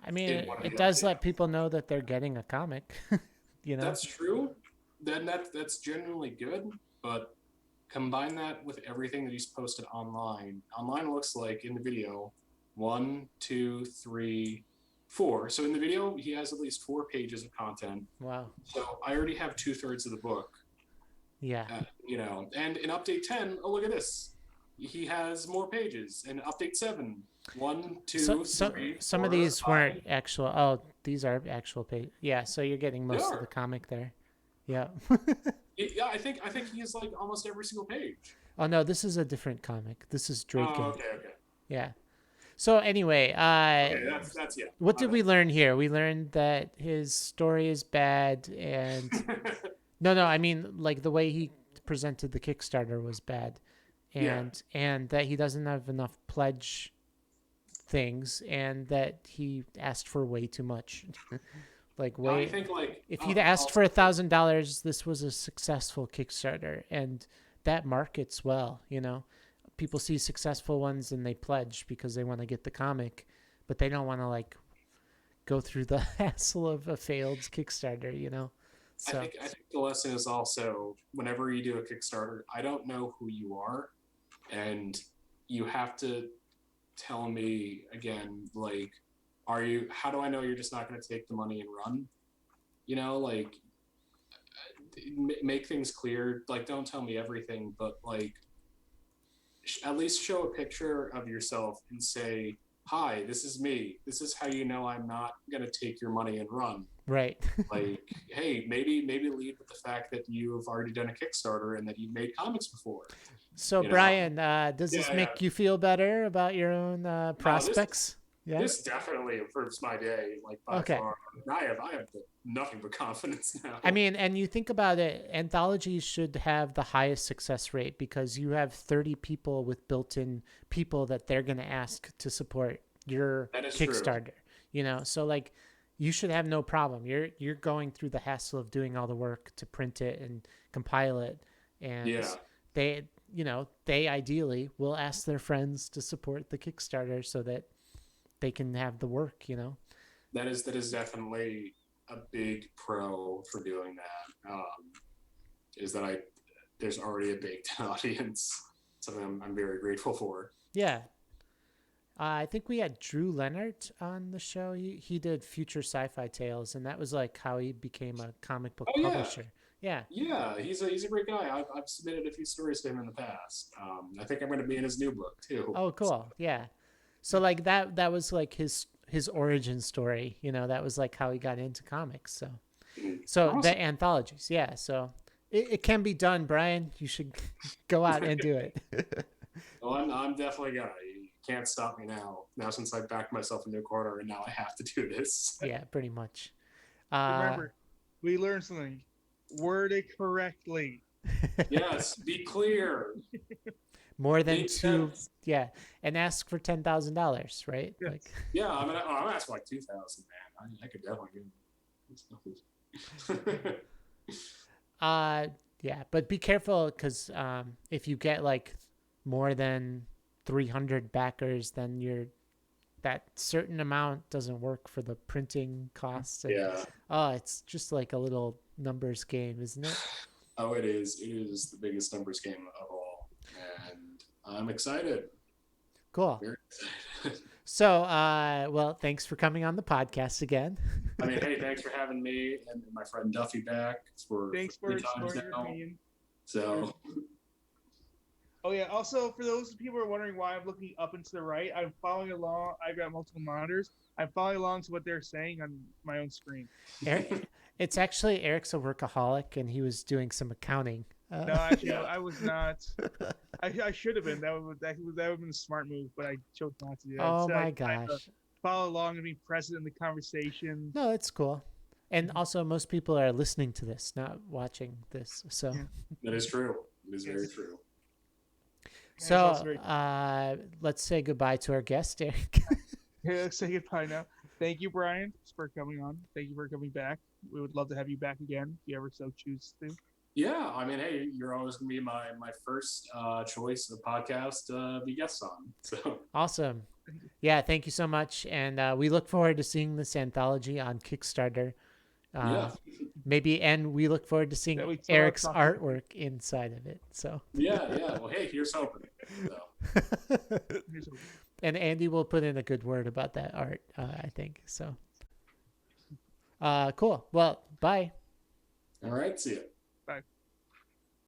I mean, it does let people know that they're getting a comic. You know? That's true. Then that's genuinely good, but combine that with everything that he's posted online. Online looks like in the video 1, 2, 3, 4. So in the video, he has at least 4 pages of content. Wow. So I already have 2/3 of the book. Yeah. You know, and in update 10, oh, look at this. He has more pages. In update 7, 1, 2, 3, some 4, of these 5. weren't actual. Oh, these are actual pages. Yeah, so you're getting most of the comic there. Yeah. Yeah, I think he has like almost every single page. Oh no, this is a different comic. This is Draken. Oh, okay. Yeah. So anyway, Okay, that's yeah. what did we learn here? We learned that his story is bad, and no, I mean, like, the way he presented the Kickstarter was bad, and that he doesn't have enough pledge things, and that he asked for way too much. Like, way. I think, like, if he'd asked for $1,000, this was a successful Kickstarter, and that markets well. You know, people see successful ones and they pledge because they want to get the comic, but they don't want to like go through the hassle of a failed Kickstarter. You know, so I think the lesson is also, whenever you do a Kickstarter, I don't know who you are, and you have to tell me again, like, how do I know you're just not going to take the money and run? You know, like, make things clear. Like, don't tell me everything, but like, at least show a picture of yourself and say, hi, this is me. This is how you know I'm not going to take your money and run. right. Like, hey, maybe lead with the fact that you have already done a Kickstarter and that you've made comics before. So You know? Brian, does this make you feel better about your own prospects? This definitely improves my day, like, by far. I have nothing but confidence now. I mean, and you think about it, anthologies should have the highest success rate because you have 30 people with built-in people that they're going to ask to support your Kickstarter. True. You know, so like, you should have no problem. You're going through the hassle of doing all the work to print it and compile it, and they ideally will ask their friends to support the Kickstarter so that they can have the work, you know. That is definitely a big pro for doing that. Is that there's already a baked audience, something I'm very grateful for. Yeah. I think we had Drew Leonard on the show. He did Future Sci-Fi Tales, and that was like how he became a comic book publisher. Yeah. Yeah, he's a great guy. I've submitted a few stories to him in the past. I think I'm going to be in his new book too. Oh, cool. Yeah. So like that was like his origin story, you know. That was like how he got into comics. So awesome. The anthologies, yeah. So it can be done, Brian. You should go out and do it. Well, I'm definitely gonna. You can't stop me now. Now, since I backed myself into a corner, and now I have to do this. Yeah, pretty much. Remember, we learned something. Word it correctly. Yes, be clear. More than two, and ask for $10,000, right? Yes. Like, yeah, I'm asking for like 2,000, man. I could definitely give. yeah, but be careful because if you get like more than 300 backers, then that certain amount doesn't work for the printing costs. And, Yeah. it's just like a little numbers game, isn't it? Oh, it is. It is the biggest numbers game of all, and I'm excited. Cool. Very excited. So, well, thanks for coming on the podcast again. I mean, hey, thanks for having me and my friend Duffy back Thanks for for 3 times exploring your now. opinion. So, Oh yeah. Also, for those people who are wondering why I'm looking up and to the right, I'm following along. I've got multiple monitors. I'm following along to what they're saying on my own screen. Eric, it's actually Eric's a workaholic, and he was doing some accounting. No, actually, Yeah. I was not. I should have been. That would have been a smart move, but I chose not to do that. Oh Instead, my I tried to gosh. follow along and be present in the conversation. No, it's cool. And also, most people are listening to this, not watching this. So, Yeah. that is true. It is very Yes. true. It's so also very- let's say goodbye to our guest, Eric. Yeah, let's say goodbye now. Thank you, Brian, for coming on. Thank you for coming back. We would love to have you back again if you ever so choose to. Yeah, I mean, hey, you're always gonna be my first choice of podcast to be guest on. So Awesome. Yeah, thank you so much. And we look forward to seeing this anthology on Kickstarter. yeah, And we look forward to seeing That we still have Eric's talking- artwork inside of it. So, yeah. Well, hey, here's hoping. So. Here's a- and Andy will put in a good word about that art, I think. So, cool. Well, bye. All right, see ya.